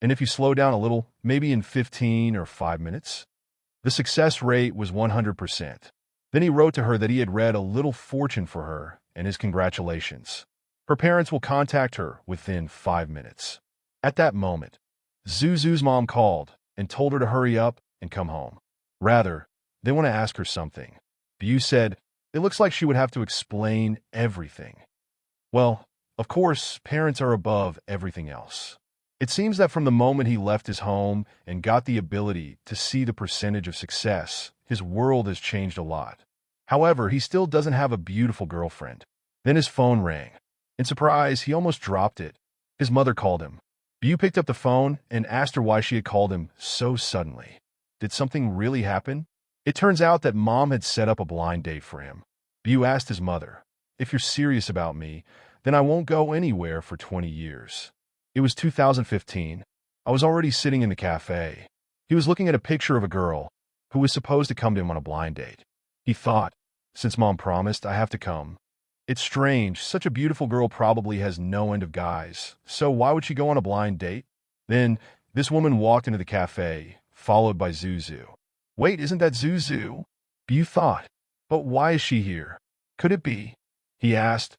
[SPEAKER 1] And if you slow down a little, maybe in 15 or 5 minutes? The success rate was 100%. Then he wrote to her that he had read a little fortune for her and his congratulations. Her parents will contact her within 5 minutes. At that moment, Zhu's mom called and told her to hurry up and come home. Rather, they want to ask her something. Beau said, it looks like she would have to explain everything. Well, of course, parents are above everything else. It seems that from the moment he left his home and got the ability to see the percentage of success, his world has changed a lot. However, he still doesn't have a beautiful girlfriend. Then his phone rang. In surprise, he almost dropped it. His mother called him. Beau picked up the phone and asked her why she had called him so suddenly. Did something really happen? It turns out that Mom had set up a blind date for him. Beau asked his mother, if you're serious about me, then I won't go anywhere for 20 years. It was 2015. I was already sitting in the cafe. He was looking at a picture of a girl who was supposed to come to him on a blind date. He thought, since Mom promised, I have to come. It's strange, such a beautiful girl probably has no end of guys, so why would she go on a blind date? Then, this woman walked into the cafe, followed by Zuzu. Wait, isn't that Zuzu? Beau thought, but why is she here? Could it be? He asked,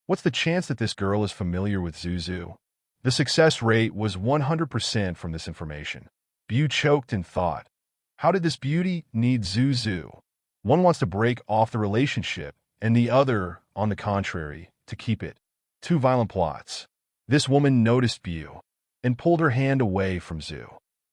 [SPEAKER 1] what's the chance that this girl is familiar with Zuzu? The success rate was 100% from this information. Beau choked and thought, how did this beauty need Zuzu? One wants to break off the relationship, and the other, on the contrary, to keep it. Two violent plots. This woman noticed Beau and pulled her hand away from Zhu.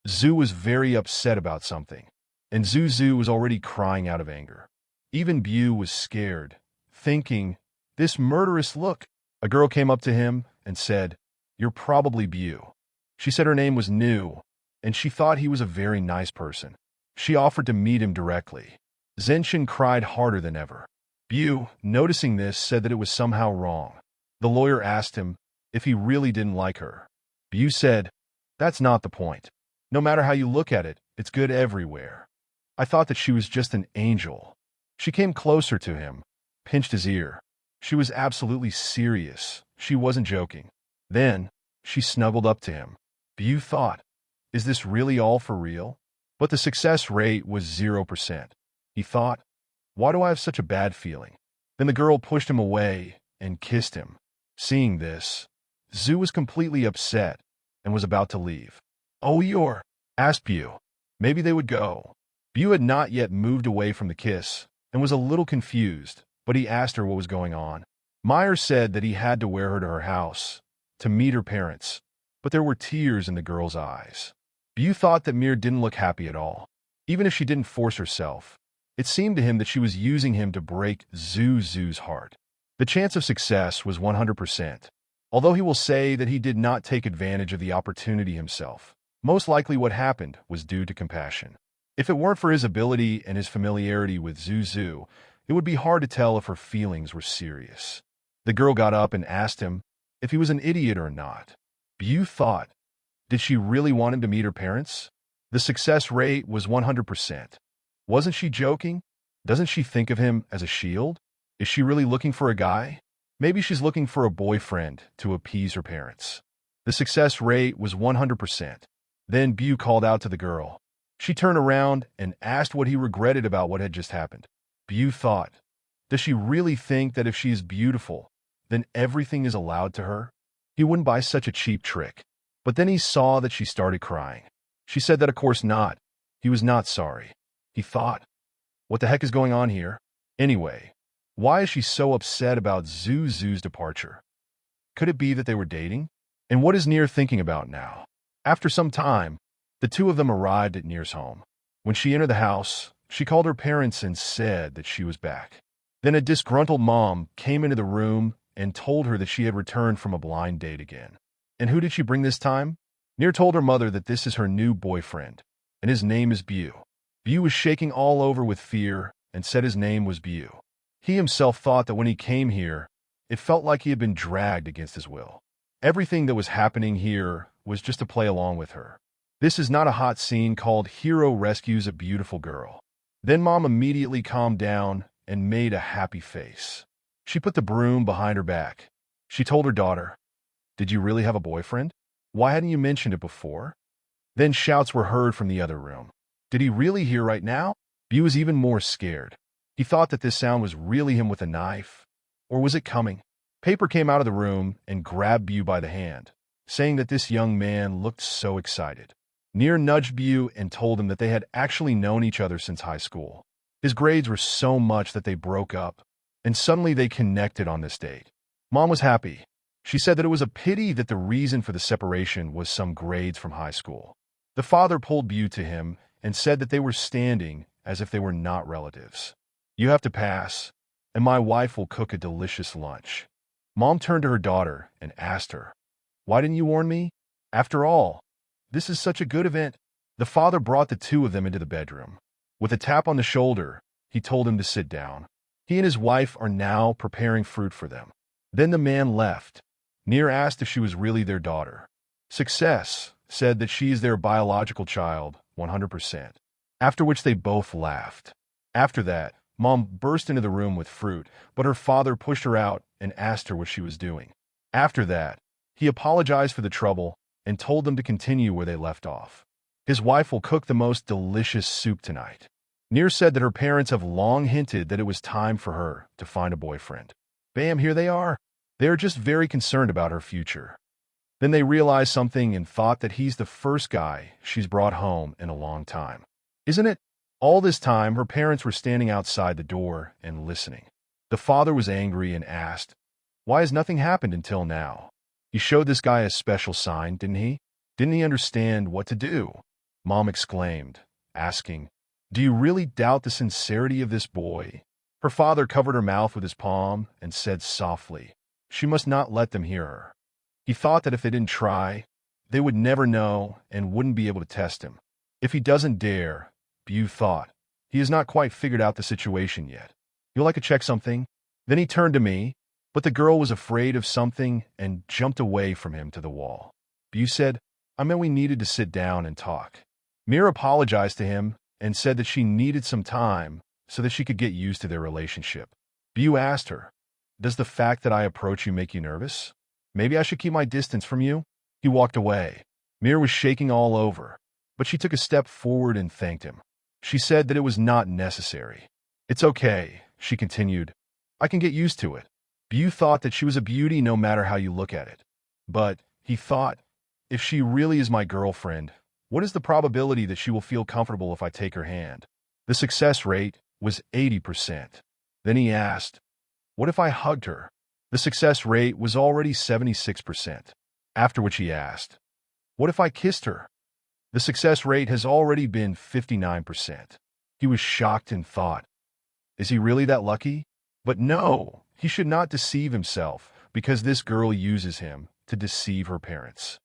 [SPEAKER 1] Zhu was very upset about something, and Zuzu was already crying out of anger. Even Beau was scared, thinking, this murderous look. A girl came up to him and said, you're probably Beau. She said her name was New, and she thought he was a very nice person. She offered to meet him directly. Zenshin cried harder than ever. Beau, noticing this, said that it was somehow wrong. The lawyer asked him if he really didn't like her. Beau said, that's not the point. No matter how you look at it, it's good everywhere. I thought that she was just an angel. She came closer to him, pinched his ear. She was absolutely serious. She wasn't joking. Then, she snuggled up to him. Beau thought, is this really all for real? But the success rate was 0%. He thought, why do I have such a bad feeling? Then the girl pushed him away and kissed him. Seeing this, Zhu was completely upset and was about to leave. Oh, you're? Asked Beau. Maybe they would go. Beau had not yet moved away from the kiss and was a little confused, but he asked her what was going on. Myers said that he had to wear her to her house to meet her parents, but there were tears in the girl's eyes. Beau thought that Mir didn't look happy at all. Even if she didn't force herself, it seemed to him that she was using him to break Zuzu's heart. The chance of success was 100%. Although he will say that he did not take advantage of the opportunity himself, most likely what happened was due to compassion. If it weren't for his ability and his familiarity with Zuzu, it would be hard to tell if her feelings were serious. The girl got up and asked him if he was an idiot or not. Beau thought, did she really want him to meet her parents? The success rate was 100%. Wasn't she joking? Doesn't she think of him as a shield? Is she really looking for a guy? Maybe she's looking for a boyfriend to appease her parents. The success rate was 100%. Then Beau called out to the girl. She turned around and asked what he regretted about what had just happened. Beau thought, does she really think that if she is beautiful, then everything is allowed to her? He wouldn't buy such a cheap trick. But then he saw that she started crying. She said that of course not. He was not sorry. He thought, what the heck is going on here? Anyway, why is she so upset about Zuzu's departure? Could it be that they were dating? And what is Nier thinking about now? After some time, the two of them arrived at Nier's home. When she entered the house, she called her parents and said that she was back. Then a disgruntled mom came into the room and told her that she had returned from a blind date again. And who did she bring this time? Nier told her mother that this is her new boyfriend, and his name is Beau. Beau was shaking all over with fear and said his name was Beau. He himself thought that when he came here, it felt like he had been dragged against his will. Everything that was happening here was just to play along with her. This is not a hot scene called Hero Rescues a Beautiful Girl. Then Mom immediately calmed down and made a happy face. She put the broom behind her back. She told her daughter, did you really have a boyfriend? Why hadn't you mentioned it before? Then shouts were heard from the other room. Did he really hear right now? Beau was even more scared. He thought that this sound was really him with a knife. Or was it coming? Paper came out of the room and grabbed Beau by the hand, saying that this young man looked so excited. Nir nudged Bew and told him that they had actually known each other since high school. His grades were so much that they broke up, and suddenly they connected on this date. Mom was happy. She said that it was a pity that the reason for the separation was some grades from high school. The father pulled Bew to him and said that they were standing as if they were not relatives. You have to pass, and my wife will cook a delicious lunch. Mom turned to her daughter and asked her, why didn't you warn me? After all, this is such a good event. The father brought the two of them into the bedroom. With a tap on the shoulder, he told him to sit down. He and his wife are now preparing fruit for them. Then the man left. Nir asked if she was really their daughter. Success said that she is their biological child, 100%. After which they both laughed. After that, Mom burst into the room with fruit, but her father pushed her out and asked her what she was doing. After that, he apologized for the trouble and told them to continue where they left off. His wife will cook the most delicious soup tonight. Nir said that her parents have long hinted that it was time for her to find a boyfriend. Bam, here they are. They are just very concerned about her future. Then they realized something and thought that he's the first guy she's brought home in a long time. Isn't it? All this time, her parents were standing outside the door and listening. The father was angry and asked, why has nothing happened until now? He showed this guy a special sign, didn't he? Didn't he understand what to do? Mom exclaimed, asking, do you really doubt the sincerity of this boy? Her father covered her mouth with his palm and said softly, she must not let them hear her. He thought that if they didn't try, they would never know and wouldn't be able to test him. If he doesn't dare, Bew thought, he has not quite figured out the situation yet. You'd like to check something? Then he turned to me, but the girl was afraid of something and jumped away from him to the wall. Bew said, I meant we needed to sit down and talk. Mir apologized to him and said that she needed some time so that she could get used to their relationship. Bew asked her, does the fact that I approach you make you nervous? Maybe I should keep my distance from you? He walked away. Mir was shaking all over, but she took a step forward and thanked him. She said that it was not necessary. It's okay, she continued. I can get used to it. Bew thought that she was a beauty no matter how you look at it. But, he thought, if she really is my girlfriend, what is the probability that she will feel comfortable if I take her hand? The success rate was 80%. Then he asked, what if I hugged her? The success rate was already 76%. After which he asked, what if I kissed her? The success rate has already been 59%. He was shocked and thought, is he really that lucky? But no, he should not deceive himself because this girl uses him to deceive her parents.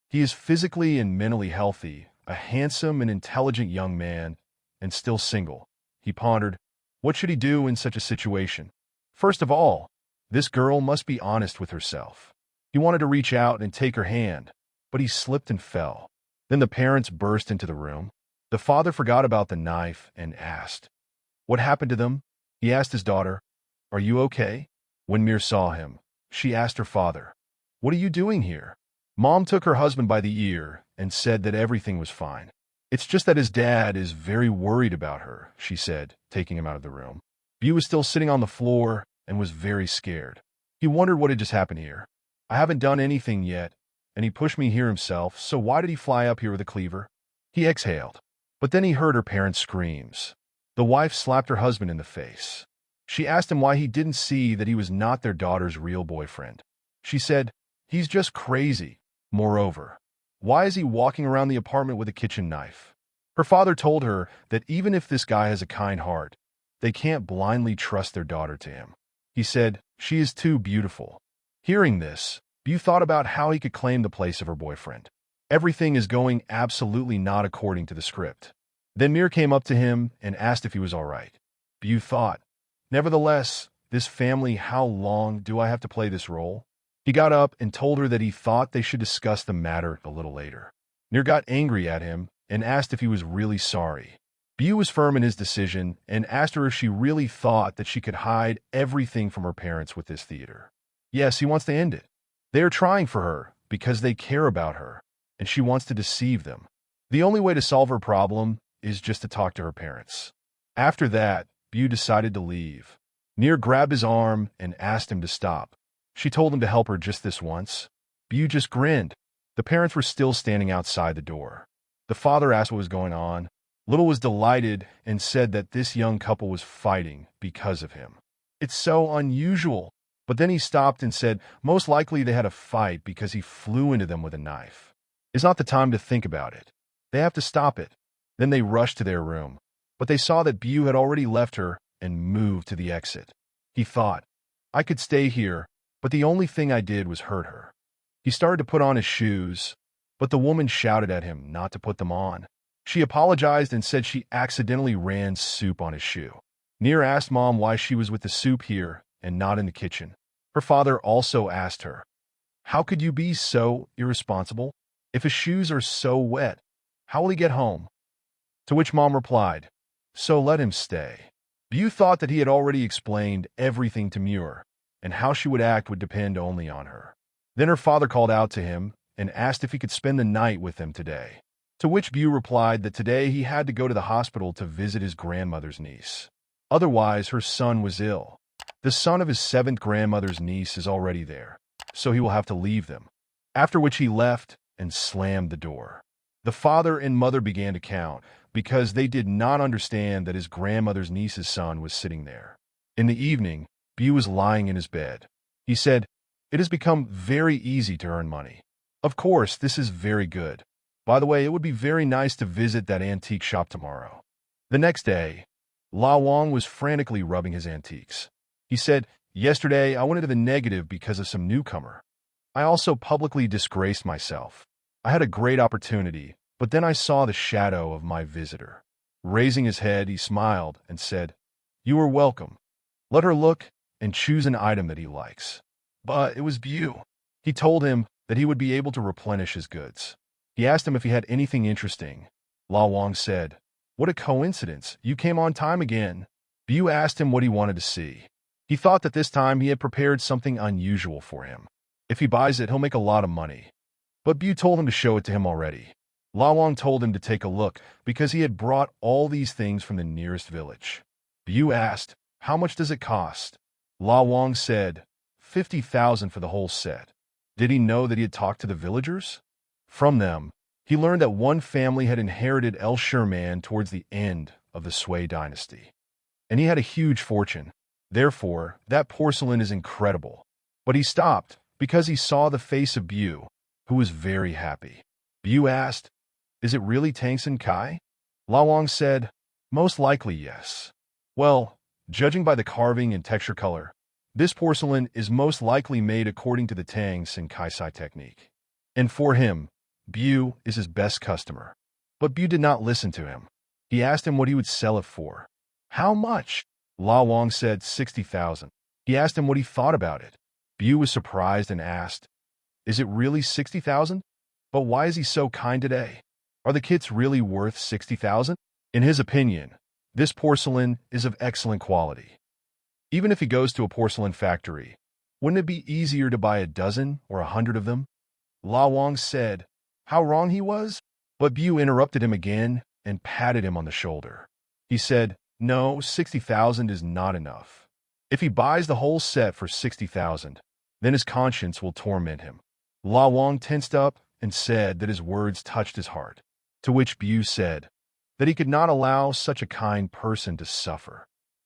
[SPEAKER 1] He is physically and mentally healthy, a handsome and intelligent young man, and still single. He pondered, what should he do in such a situation? First of all, this girl must be honest with herself. He wanted to reach out and take her hand, but he slipped and fell. Then the parents burst into the room. The father forgot about the knife and asked, what happened to them? He asked his daughter, are you okay? When Mir saw him, she asked her father, what are you doing here? Mom took her husband by the ear and said that everything was fine. It's just that his dad is very worried about her, she said, taking him out of the room. Bew was still sitting on the floor and was very scared. He wondered what had just happened here. I haven't done anything yet, and he pushed me here himself, so why did he fly up here with a cleaver? He exhaled. But then he heard her parents' screams. The wife slapped her husband in the face. She asked him why he didn't see that he was not their daughter's real boyfriend. She said, he's just crazy. Moreover, why is he walking around the apartment with a kitchen knife? Her father told her that even if this guy has a kind heart, they can't blindly trust their daughter to him. He said, she is too beautiful. Hearing this, Bew thought about how he could claim the place of her boyfriend. Everything is going absolutely not according to the script. Then Mir came up to him and asked if he was all right. Bew thought, nevertheless, this family, how long do I have to play this role? He got up and told her that he thought they should discuss the matter a little later. Mir got angry at him and asked if he was really sorry. Bew was firm in his decision and asked her if she really thought that she could hide everything from her parents with this theater. Yes, he wants to end it. They are trying for her because they care about her, and she wants to deceive them. The only way to solve her problem is just to talk to her parents. After that, Bew decided to leave. Nir grabbed his arm and asked him to stop. She told him to help her just this once. Bew just grinned. The parents were still standing outside the door. The father asked what was going on. Little was delighted and said that this young couple was fighting because of him. It's so unusual. But then he stopped and said, most likely they had a fight because he flew into them with a knife. It's not the time to think about it. They have to stop it. Then they rushed to their room. But they saw that Bew had already left her and moved to the exit. He thought, I could stay here, but the only thing I did was hurt her. He started to put on his shoes, but the woman shouted at him not to put them on. She apologized and said she accidentally ran soup on his shoe. Near asked Mom why she was with the soup here and not in the kitchen. Her father also asked her, how could you be so irresponsible? If his shoes are so wet, how will he get home? To which Mom replied, so let him stay. Bew thought that he had already explained everything to Muir, and how she would act would depend only on her. Then her father called out to him and asked if he could spend the night with them today. To which Bew replied that today he had to go to the hospital to visit his grandmother's niece. Otherwise, her son was ill. The son of his 7th grandmother's niece is already there, so he will have to leave them. After which he left and slammed the door. The father and mother began to count because they did not understand that his grandmother's niece's son was sitting there. In the evening, Bew was lying in his bed. He said, it has become very easy to earn money. Of course, this is very good. By the way, it would be very nice to visit that antique shop tomorrow. The next day, La Wang was frantically rubbing his antiques. He said, yesterday I went into the negative because of some newcomer. I also publicly disgraced myself. I had a great opportunity, but then I saw the shadow of my visitor. Raising his head, he smiled and said, you are welcome. Let her look and choose an item that he likes. But it was Bew. He told him that he would be able to replenish his goods. He asked him if he had anything interesting. La Wang said, what a coincidence, you came on time again. Bew asked him what he wanted to see. He thought that this time he had prepared something unusual for him. If he buys it, he'll make a lot of money. But Bew told him to show it to him already. La Wang told him to take a look because he had brought all these things from the nearest village. Bew asked, how much does it cost? La Wang said, 50,000 for the whole set. Did he know that he had talked to the villagers? From them, he learned that one family had inherited El Sherman towards the end of the Sui dynasty. And he had a huge fortune. Therefore, that porcelain is incredible. But he stopped because he saw the face of Bew, who was very happy. Bew asked, is it really Tangsen Kai? La Wang said, most likely yes. Well, judging by the carving and texture color, this porcelain is most likely made according to the Tang Senkaisai technique. And for him, Bew is his best customer. But Bew did not listen to him. He asked him what he would sell it for. How much? La Wang said 60,000. He asked him what he thought about it. Bew was surprised and asked, is it really 60,000? But why is he so kind today? Are the kits really worth 60,000? In his opinion, this porcelain is of excellent quality. Even if he goes to a porcelain factory, wouldn't it be easier to buy a dozen or 100 of them? La Wang said, how wrong he was? But Bew interrupted him again and patted him on the shoulder. He said, no, 60,000 is not enough. If he buys the whole set for 60,000, then his conscience will torment him. La Wang tensed up and said that his words touched his heart, to which Bew said that he could not allow such a kind person to suffer.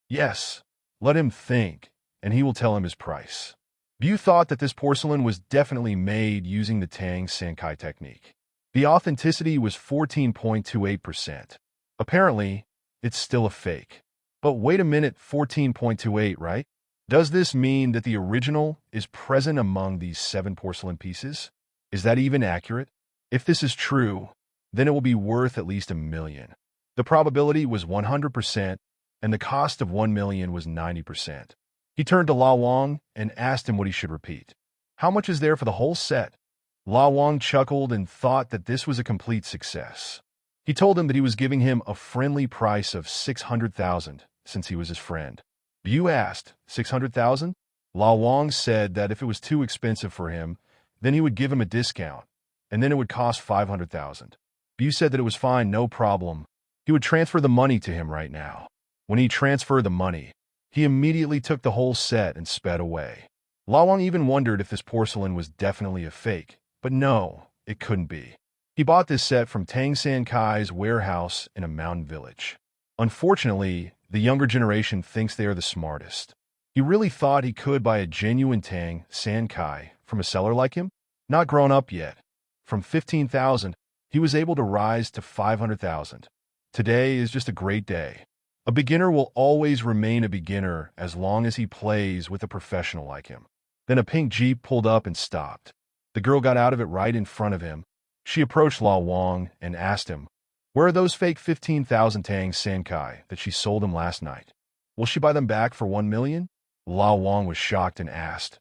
[SPEAKER 1] Yes, let him think, and he will tell him his price. Bew thought that this porcelain was definitely made using the Tang Senkai technique. The authenticity was 14.28%. Apparently, it's still a fake. But wait a minute, 14.28, right? Does this mean that the original is present among these 7 porcelain pieces? Is that even accurate? If this is true, then it will be worth at least $1 million. The probability was 100%, and the cost of 1 million was 90%. He turned to La Wang and asked him what he should repeat. How much is there for the whole set? La Wang chuckled and thought that this was a complete success. He told him that he was giving him a friendly price of 600,000 since he was his friend. Bew asked, 600,000? La Wang said that if it was too expensive for him, then he would give him a discount, and then it would cost 500,000. Bew said that it was fine, no problem. He would transfer the money to him right now. When he transferred the money, he immediately took the whole set and sped away. La Wang even wondered if this porcelain was definitely a fake, but no, it couldn't be. He bought this set from Tang San Kai's warehouse in a mountain village. Unfortunately, the younger generation thinks they are the smartest. He really thought he could buy a genuine Tang San Kai from a seller like him? Not grown up yet. From 15,000, he was able to rise to 500,000. Today is just a great day. A beginner will always remain a beginner as long as he plays with a professional like him. Then a pink Jeep pulled up and stopped. The girl got out of it right in front of him. She approached Lao Wang and asked him, "Where are those fake 15,000 Tang San Kai that she sold him last night? Will she buy them back for 1 million?" Lao Wang was shocked and asked,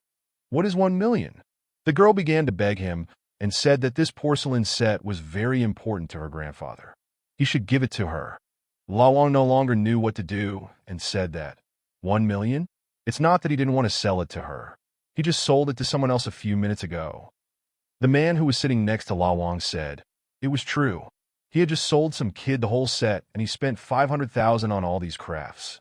[SPEAKER 1] "What is 1 million?" The girl began to beg him and said that this porcelain set was very important to her grandfather. He should give it to her. Lao Wang no longer knew what to do and said that, 1 million? It's not that he didn't want to sell it to her. He just sold it to someone else a few minutes ago. The man who was sitting next to Lao Wang said, it was true. He had just sold some kid the whole set and he spent 500,000 on all these crafts.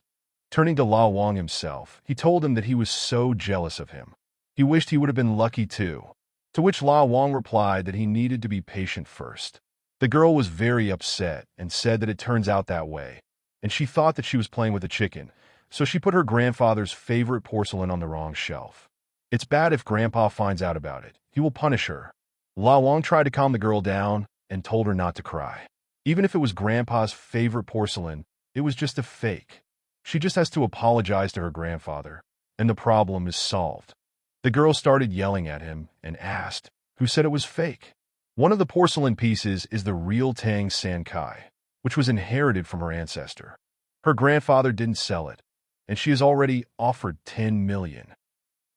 [SPEAKER 1] Turning to Lao Wang himself, he told him that he was so jealous of him. He wished he would have been lucky too. To which Lao Wang replied that he needed to be patient first. The girl was very upset and said that it turns out that way, and she thought that she was playing with a chicken, so she put her grandfather's favorite porcelain on the wrong shelf. It's bad if Grandpa finds out about it. He will punish her. Lao Wang tried to calm the girl down and told her not to cry. Even if it was Grandpa's favorite porcelain, it was just a fake. She just has to apologize to her grandfather, and the problem is solved. The girl started yelling at him and asked, who said it was fake? One of the porcelain pieces is the real Tang San Kai, which was inherited from her ancestor. Her grandfather didn't sell it, and she has already offered 10 million.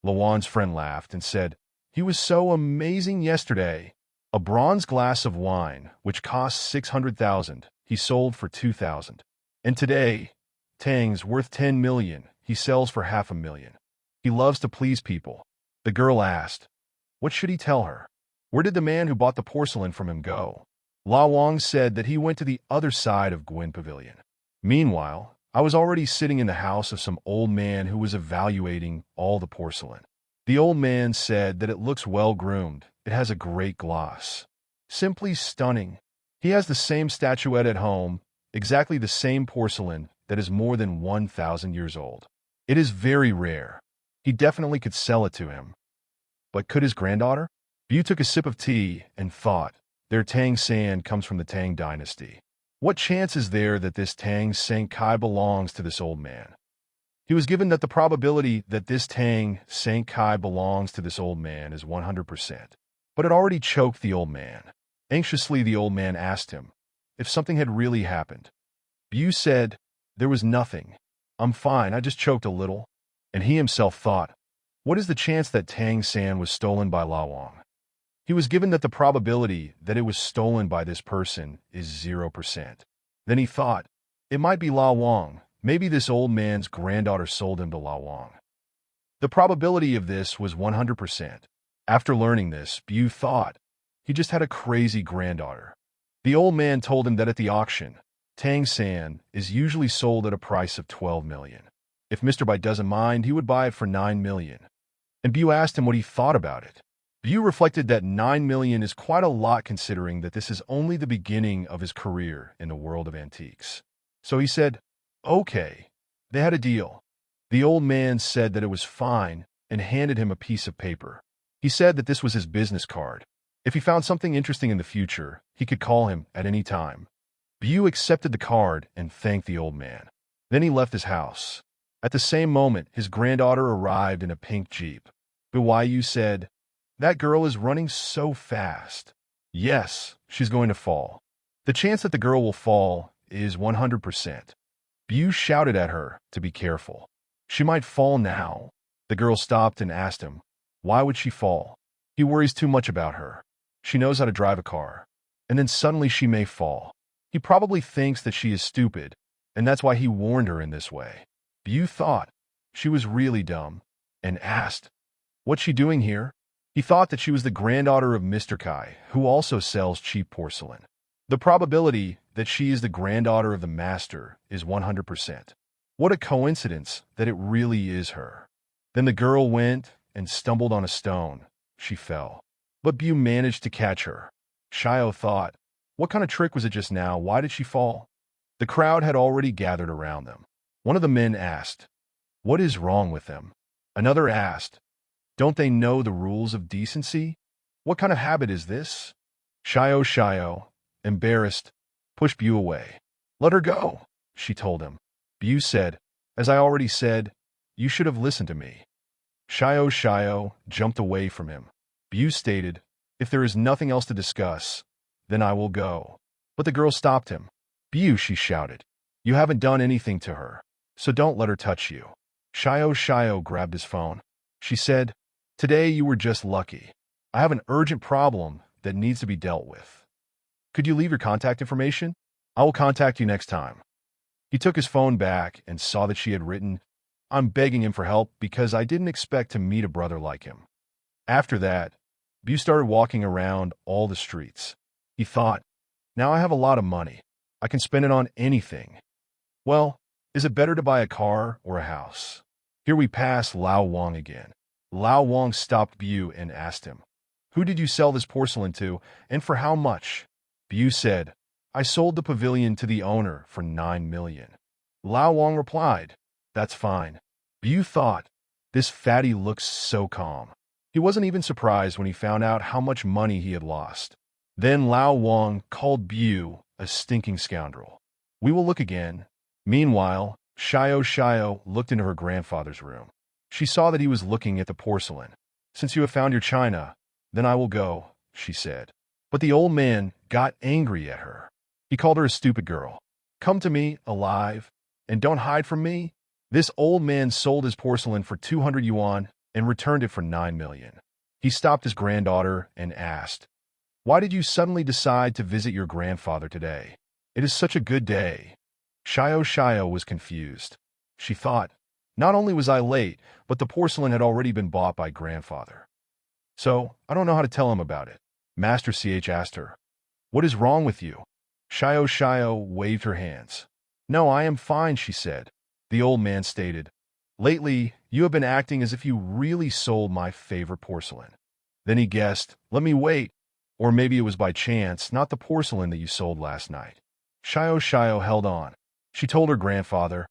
[SPEAKER 1] Lawan's friend laughed and said, he was so amazing yesterday. A bronze glass of wine, which cost 600,000, he sold for 2,000. And today, Tang's worth 10 million, he sells for 500,000. He loves to please people. The girl asked, what should he tell her? Where did the man who bought the porcelain from him go? Lao Wang said that he went to the other side of Gwyn Pavilion. Meanwhile, I was already sitting in the house of some old man who was evaluating all the porcelain. The old man said that it looks well-groomed. It has a great gloss. Simply stunning. He has the same statuette at home, exactly the same porcelain that is more than 1,000 years old. It is very rare. He definitely could sell it to him. But could his granddaughter? Bu took a sip of tea and thought, their Tang San comes from the Tang dynasty. What chance is there that this Tang San Kai belongs to this old man? He was given that the probability that this Tang San Kai belongs to this old man is 100%. But it already choked the old man. Anxiously, the old man asked him if something had really happened. Bu said, there was nothing. I'm fine, I just choked a little. And he himself thought, what is the chance that Tang San was stolen by Lao Wang? He was given that the probability that it was stolen by this person is 0%. Then he thought, it might be Lao Wang. Maybe this old man's granddaughter sold him to Lao Wang. The probability of this was 100%. After learning this, Bu thought, he just had a crazy granddaughter. The old man told him that at the auction, Tang San is usually sold at a price of 12 million. If Mr. Bai doesn't mind, he would buy it for 9 million. And Bu asked him what he thought about it. Bu reflected that 9 million is quite a lot considering that this is only the beginning of his career in the world of antiques. So he said, okay. They had a deal. The old man said that it was fine and handed him a piece of paper. He said that this was his business card. If he found something interesting in the future, he could call him at any time. Bu accepted the card and thanked the old man. Then he left his house. At the same moment, his granddaughter arrived in a pink Jeep. Yu said, that girl is running so fast. Yes, she's going to fall. The chance that the girl will fall is 100%. Bu shouted at her to be careful. She might fall now. The girl stopped and asked him, why would she fall? He worries too much about her. She knows how to drive a car. And then suddenly she may fall. He probably thinks that she is stupid, and that's why he warned her in this way. Bu thought she was really dumb and asked, what's she doing here? He thought that she was the granddaughter of Mr. Kai, who also sells cheap porcelain. The probability that she is the granddaughter of the master is 100%. What a coincidence that it really is her. Then the girl went and stumbled on a stone. She fell. But Bu managed to catch her. Shio thought, what kind of trick was it just now? Why did she fall? The crowd had already gathered around them. One of the men asked, what is wrong with them? Another asked, don't they know the rules of decency? What kind of habit is this? Shio, embarrassed, pushed Bu away. Let her go, she told him. Bu said, as I already said, you should have listened to me. Shio jumped away from him. Bu stated, if there is nothing else to discuss, then I will go. But the girl stopped him. Bu, she shouted, you haven't done anything to her, so don't let her touch you. Shio grabbed his phone. She said, today you were just lucky. I have an urgent problem that needs to be dealt with. Could you leave your contact information? I will contact you next time. He took his phone back and saw that she had written, I'm begging him for help because I didn't expect to meet a brother like him. After that, Bu started walking around all the streets. He thought, now I have a lot of money. I can spend it on anything. Well, is it better to buy a car or a house? Here we pass Lao Wang again. Lao Wang stopped Bu and asked him, who did you sell this porcelain to and for how much? Bu said, I sold the pavilion to the owner for 9 million. Lao Wang replied, that's fine. Bu thought, this fatty looks so calm. He wasn't even surprised when he found out how much money he had lost. Then Lao Wang called Bu a stinking scoundrel. We will look again. Meanwhile, Shio looked into her grandfather's room. She saw that he was looking at the porcelain. Since you have found your china, then I will go, she said. But the old man got angry at her. He called her a stupid girl. Come to me, alive, and don't hide from me. This old man sold his porcelain for 200 yuan and returned it for 9 million. He stopped his granddaughter and asked, why did you suddenly decide to visit your grandfather today? It is such a good day. Shio was confused. She thought, not only was I late, but the porcelain had already been bought by grandfather. So, I don't know how to tell him about it. Master CH asked her, what is wrong with you? Shio waved her hands. No, I am fine, she said. The old man stated, lately, you have been acting as if you really sold my favorite porcelain. Then he guessed, let me wait. Or maybe it was by chance, not the porcelain that you sold last night. Shio held on. She told her grandfather,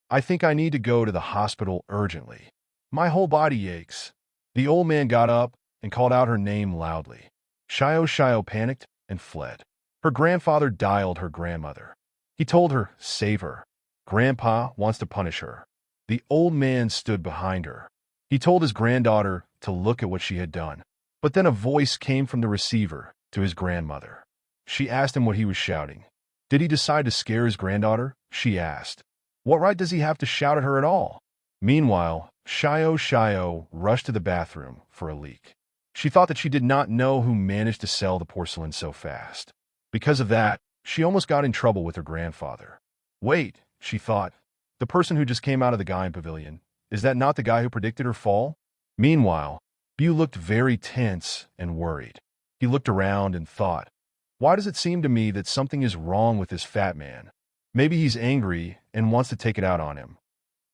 [SPEAKER 1] I think I need to go to the hospital urgently. My whole body aches. The old man got up and called out her name loudly. Shio panicked and fled. Her grandfather dialed her grandmother. He told her, save her. Grandpa wants to punish her. The old man stood behind her. He told his granddaughter to look at what she had done. But then a voice came from the receiver to his grandmother. She asked him what he was shouting. Did he decide to scare his granddaughter? She asked. What right does he have to shout at her at all? Meanwhile, Shio rushed to the bathroom for a leak. She thought that she did not know who managed to sell the porcelain so fast. Because of that, she almost got in trouble with her grandfather. Wait, she thought, the person who just came out of the Gaian pavilion, is that not the guy who predicted her fall? Meanwhile, Bu looked very tense and worried. He looked around and thought, why does it seem to me that something is wrong with this fat man? Maybe he's angry and wants to take it out on him.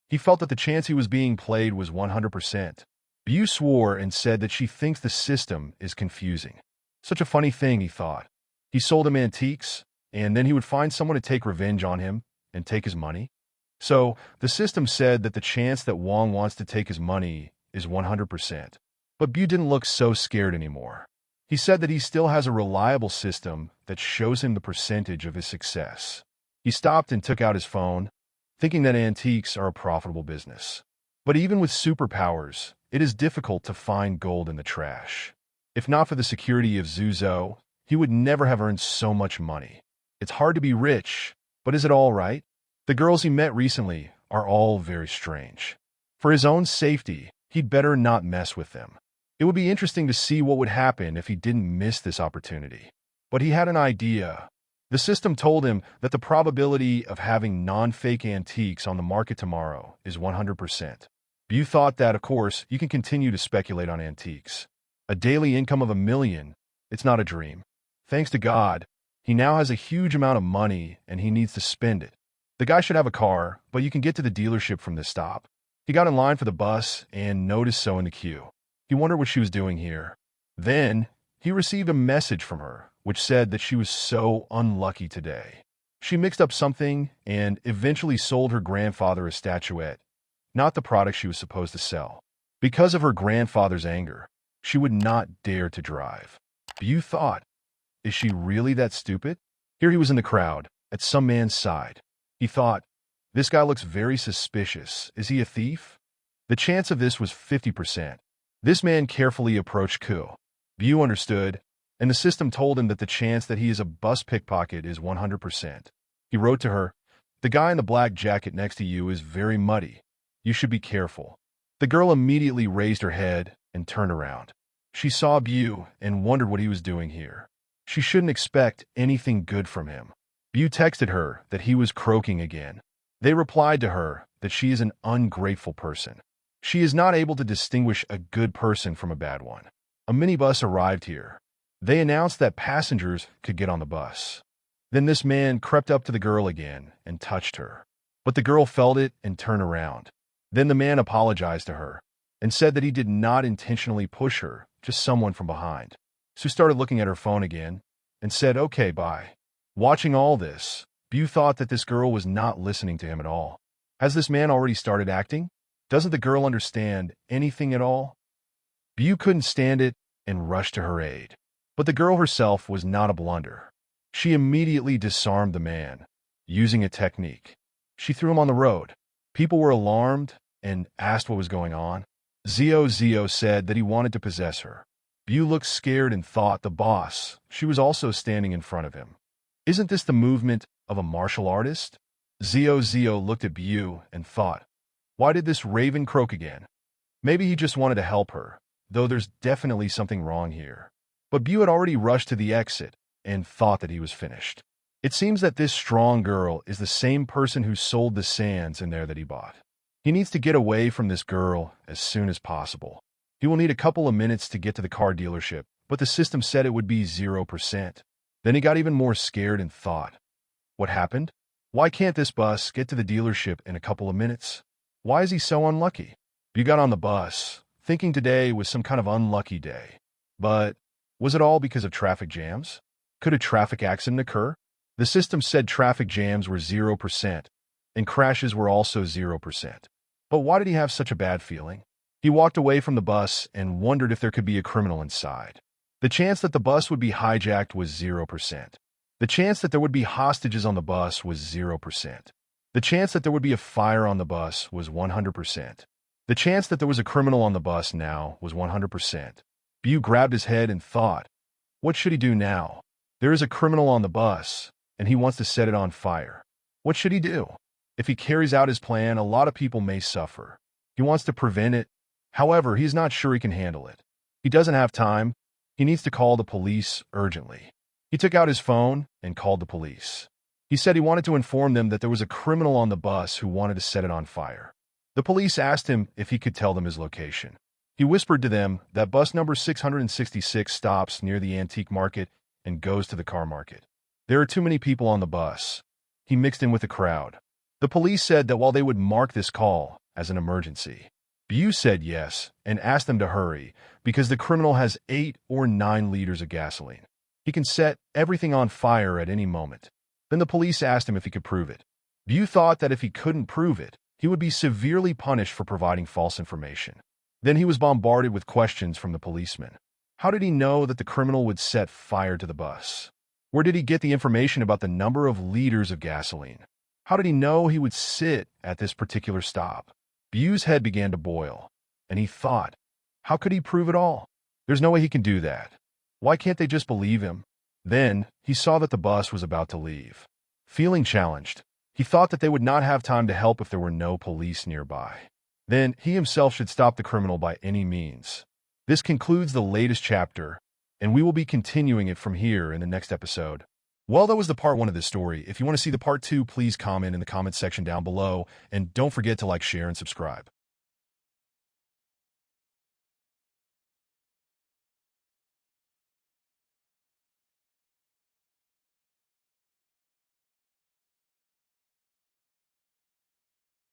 [SPEAKER 1] He felt that the chance he was being played was 100%. Bu swore and said that she thinks the system is confusing. Such a funny thing, he thought. He sold him antiques, and then he would find someone to take revenge on him and take his money. So, the system said that the chance that Wang wants to take his money is 100%. But Bu didn't look so scared anymore. He said that he still has a reliable system that shows him the percentage of his success. He stopped and took out his phone, thinking that antiques are a profitable business. But even with superpowers, it is difficult to find gold in the trash. If not for the security of Zuzou, he would never have earned so much money. It's hard to be rich, but is it all right? The girls he met recently are all very strange. For his own safety, he'd better not mess with them. It would be interesting to see what would happen if he didn't miss this opportunity. But he had an idea. The system told him that the probability of having non-fake antiques on the market tomorrow is 100%. Bu thought that, of course, you can continue to speculate on antiques. A daily income of 1 million, it's not a dream. Thanks to God, he now has a huge amount of money and he needs to spend it. The guy should have a car, but you can get to the dealership from this stop. He got in line for the bus and noticed So in the queue. He wondered what she was doing here. Then, he received a message from her, which said that she was so unlucky today. She mixed up something and eventually sold her grandfather a statuette, not the product she was supposed to sell. Because of her grandfather's anger, she would not dare to drive. You thought, is she really that stupid? Here he was in the crowd, at some man's side. He thought, this guy looks very suspicious. Is he a thief? The chance of this was 50%. This man carefully approached Ku. View understood, and the system told him that the chance that he is a bus pickpocket is 100%. He wrote to her, the guy in the black jacket next to you is very muddy. You should be careful. The girl immediately raised her head and turned around. She saw View and wondered what he was doing here. She shouldn't expect anything good from him. View texted her that he was croaking again. They replied to her that she is an ungrateful person. She is not able to distinguish a good person from a bad one. A minibus arrived here. They announced that passengers could get on the bus. Then this man crept up to the girl again and touched her. But the girl felt it and turned around. Then the man apologized to her and said that he did not intentionally push her, just someone from behind. Sue started looking at her phone again and said, okay, bye. Watching all this, View thought that this girl was not listening to him at all. Has this man already started acting? Doesn't the girl understand anything at all? View couldn't stand it and rushed to her aid. But the girl herself was not a blunder. She immediately disarmed the man, using a technique. She threw him on the road. People were alarmed and asked what was going on. Zio said that he wanted to possess her. View looked scared and thought the boss. She was also standing in front of him. Isn't this the movement of a martial artist? Zio looked at View and thought, why did this raven croak again? Maybe he just wanted to help her, though there's definitely something wrong here. But View had already rushed to the exit and thought that he was finished. It seems that this strong girl is the same person who sold the sands in there that he bought. He needs to get away from this girl as soon as possible. He will need a couple of minutes to get to the car dealership, but the system said it would be 0%. Then he got even more scared and thought, what happened? Why can't this bus get to the dealership in a couple of minutes? Why is he so unlucky? You got on the bus, thinking today was some kind of unlucky day. But was it all because of traffic jams? Could a traffic accident occur? The system said traffic jams were 0%, and crashes were also 0%. But why did he have such a bad feeling? He walked away from the bus and wondered if there could be a criminal inside. The chance that the bus would be hijacked was 0%. The chance that there would be hostages on the bus was 0%. The chance that there would be a fire on the bus was 100%. The chance that there was a criminal on the bus now was 100%. View grabbed his head and thought, what should he do now? There is a criminal on the bus, and he wants to set it on fire. What should he do? If he carries out his plan, a lot of people may suffer. He wants to prevent it. However, he's not sure he can handle it. He doesn't have time. He needs to call the police urgently. He took out his phone and called the police. He said he wanted to inform them that there was a criminal on the bus who wanted to set it on fire. The police asked him if he could tell them his location. He whispered to them that bus number 666 stops near the antique market and goes to the car market. There are too many people on the bus. He mixed in with the crowd. The police said that while they would mark this call as an emergency, View said yes and asked them to hurry because the criminal has 8 or 9 liters of gasoline. He can set everything on fire at any moment. Then the police asked him if he could prove it. View thought that if he couldn't prove it, he would be severely punished for providing false information. Then he was bombarded with questions from the policeman. How did he know that the criminal would set fire to the bus? Where did he get the information about the number of liters of gasoline? How did he know he would sit at this particular stop? View's head began to boil, and he thought, how could he prove it all? There's no way he can do that. Why can't they just believe him? Then he saw that the bus was about to leave. Feeling challenged, he thought that they would not have time to help if there were no police nearby. Then he himself should stop the criminal by any means. This concludes the latest chapter, and we will be continuing it from here in the next episode. Well, that was the part 1 of this story. If you want to see the part 2, please comment in the comment section down below, and don't forget to like, share, and subscribe.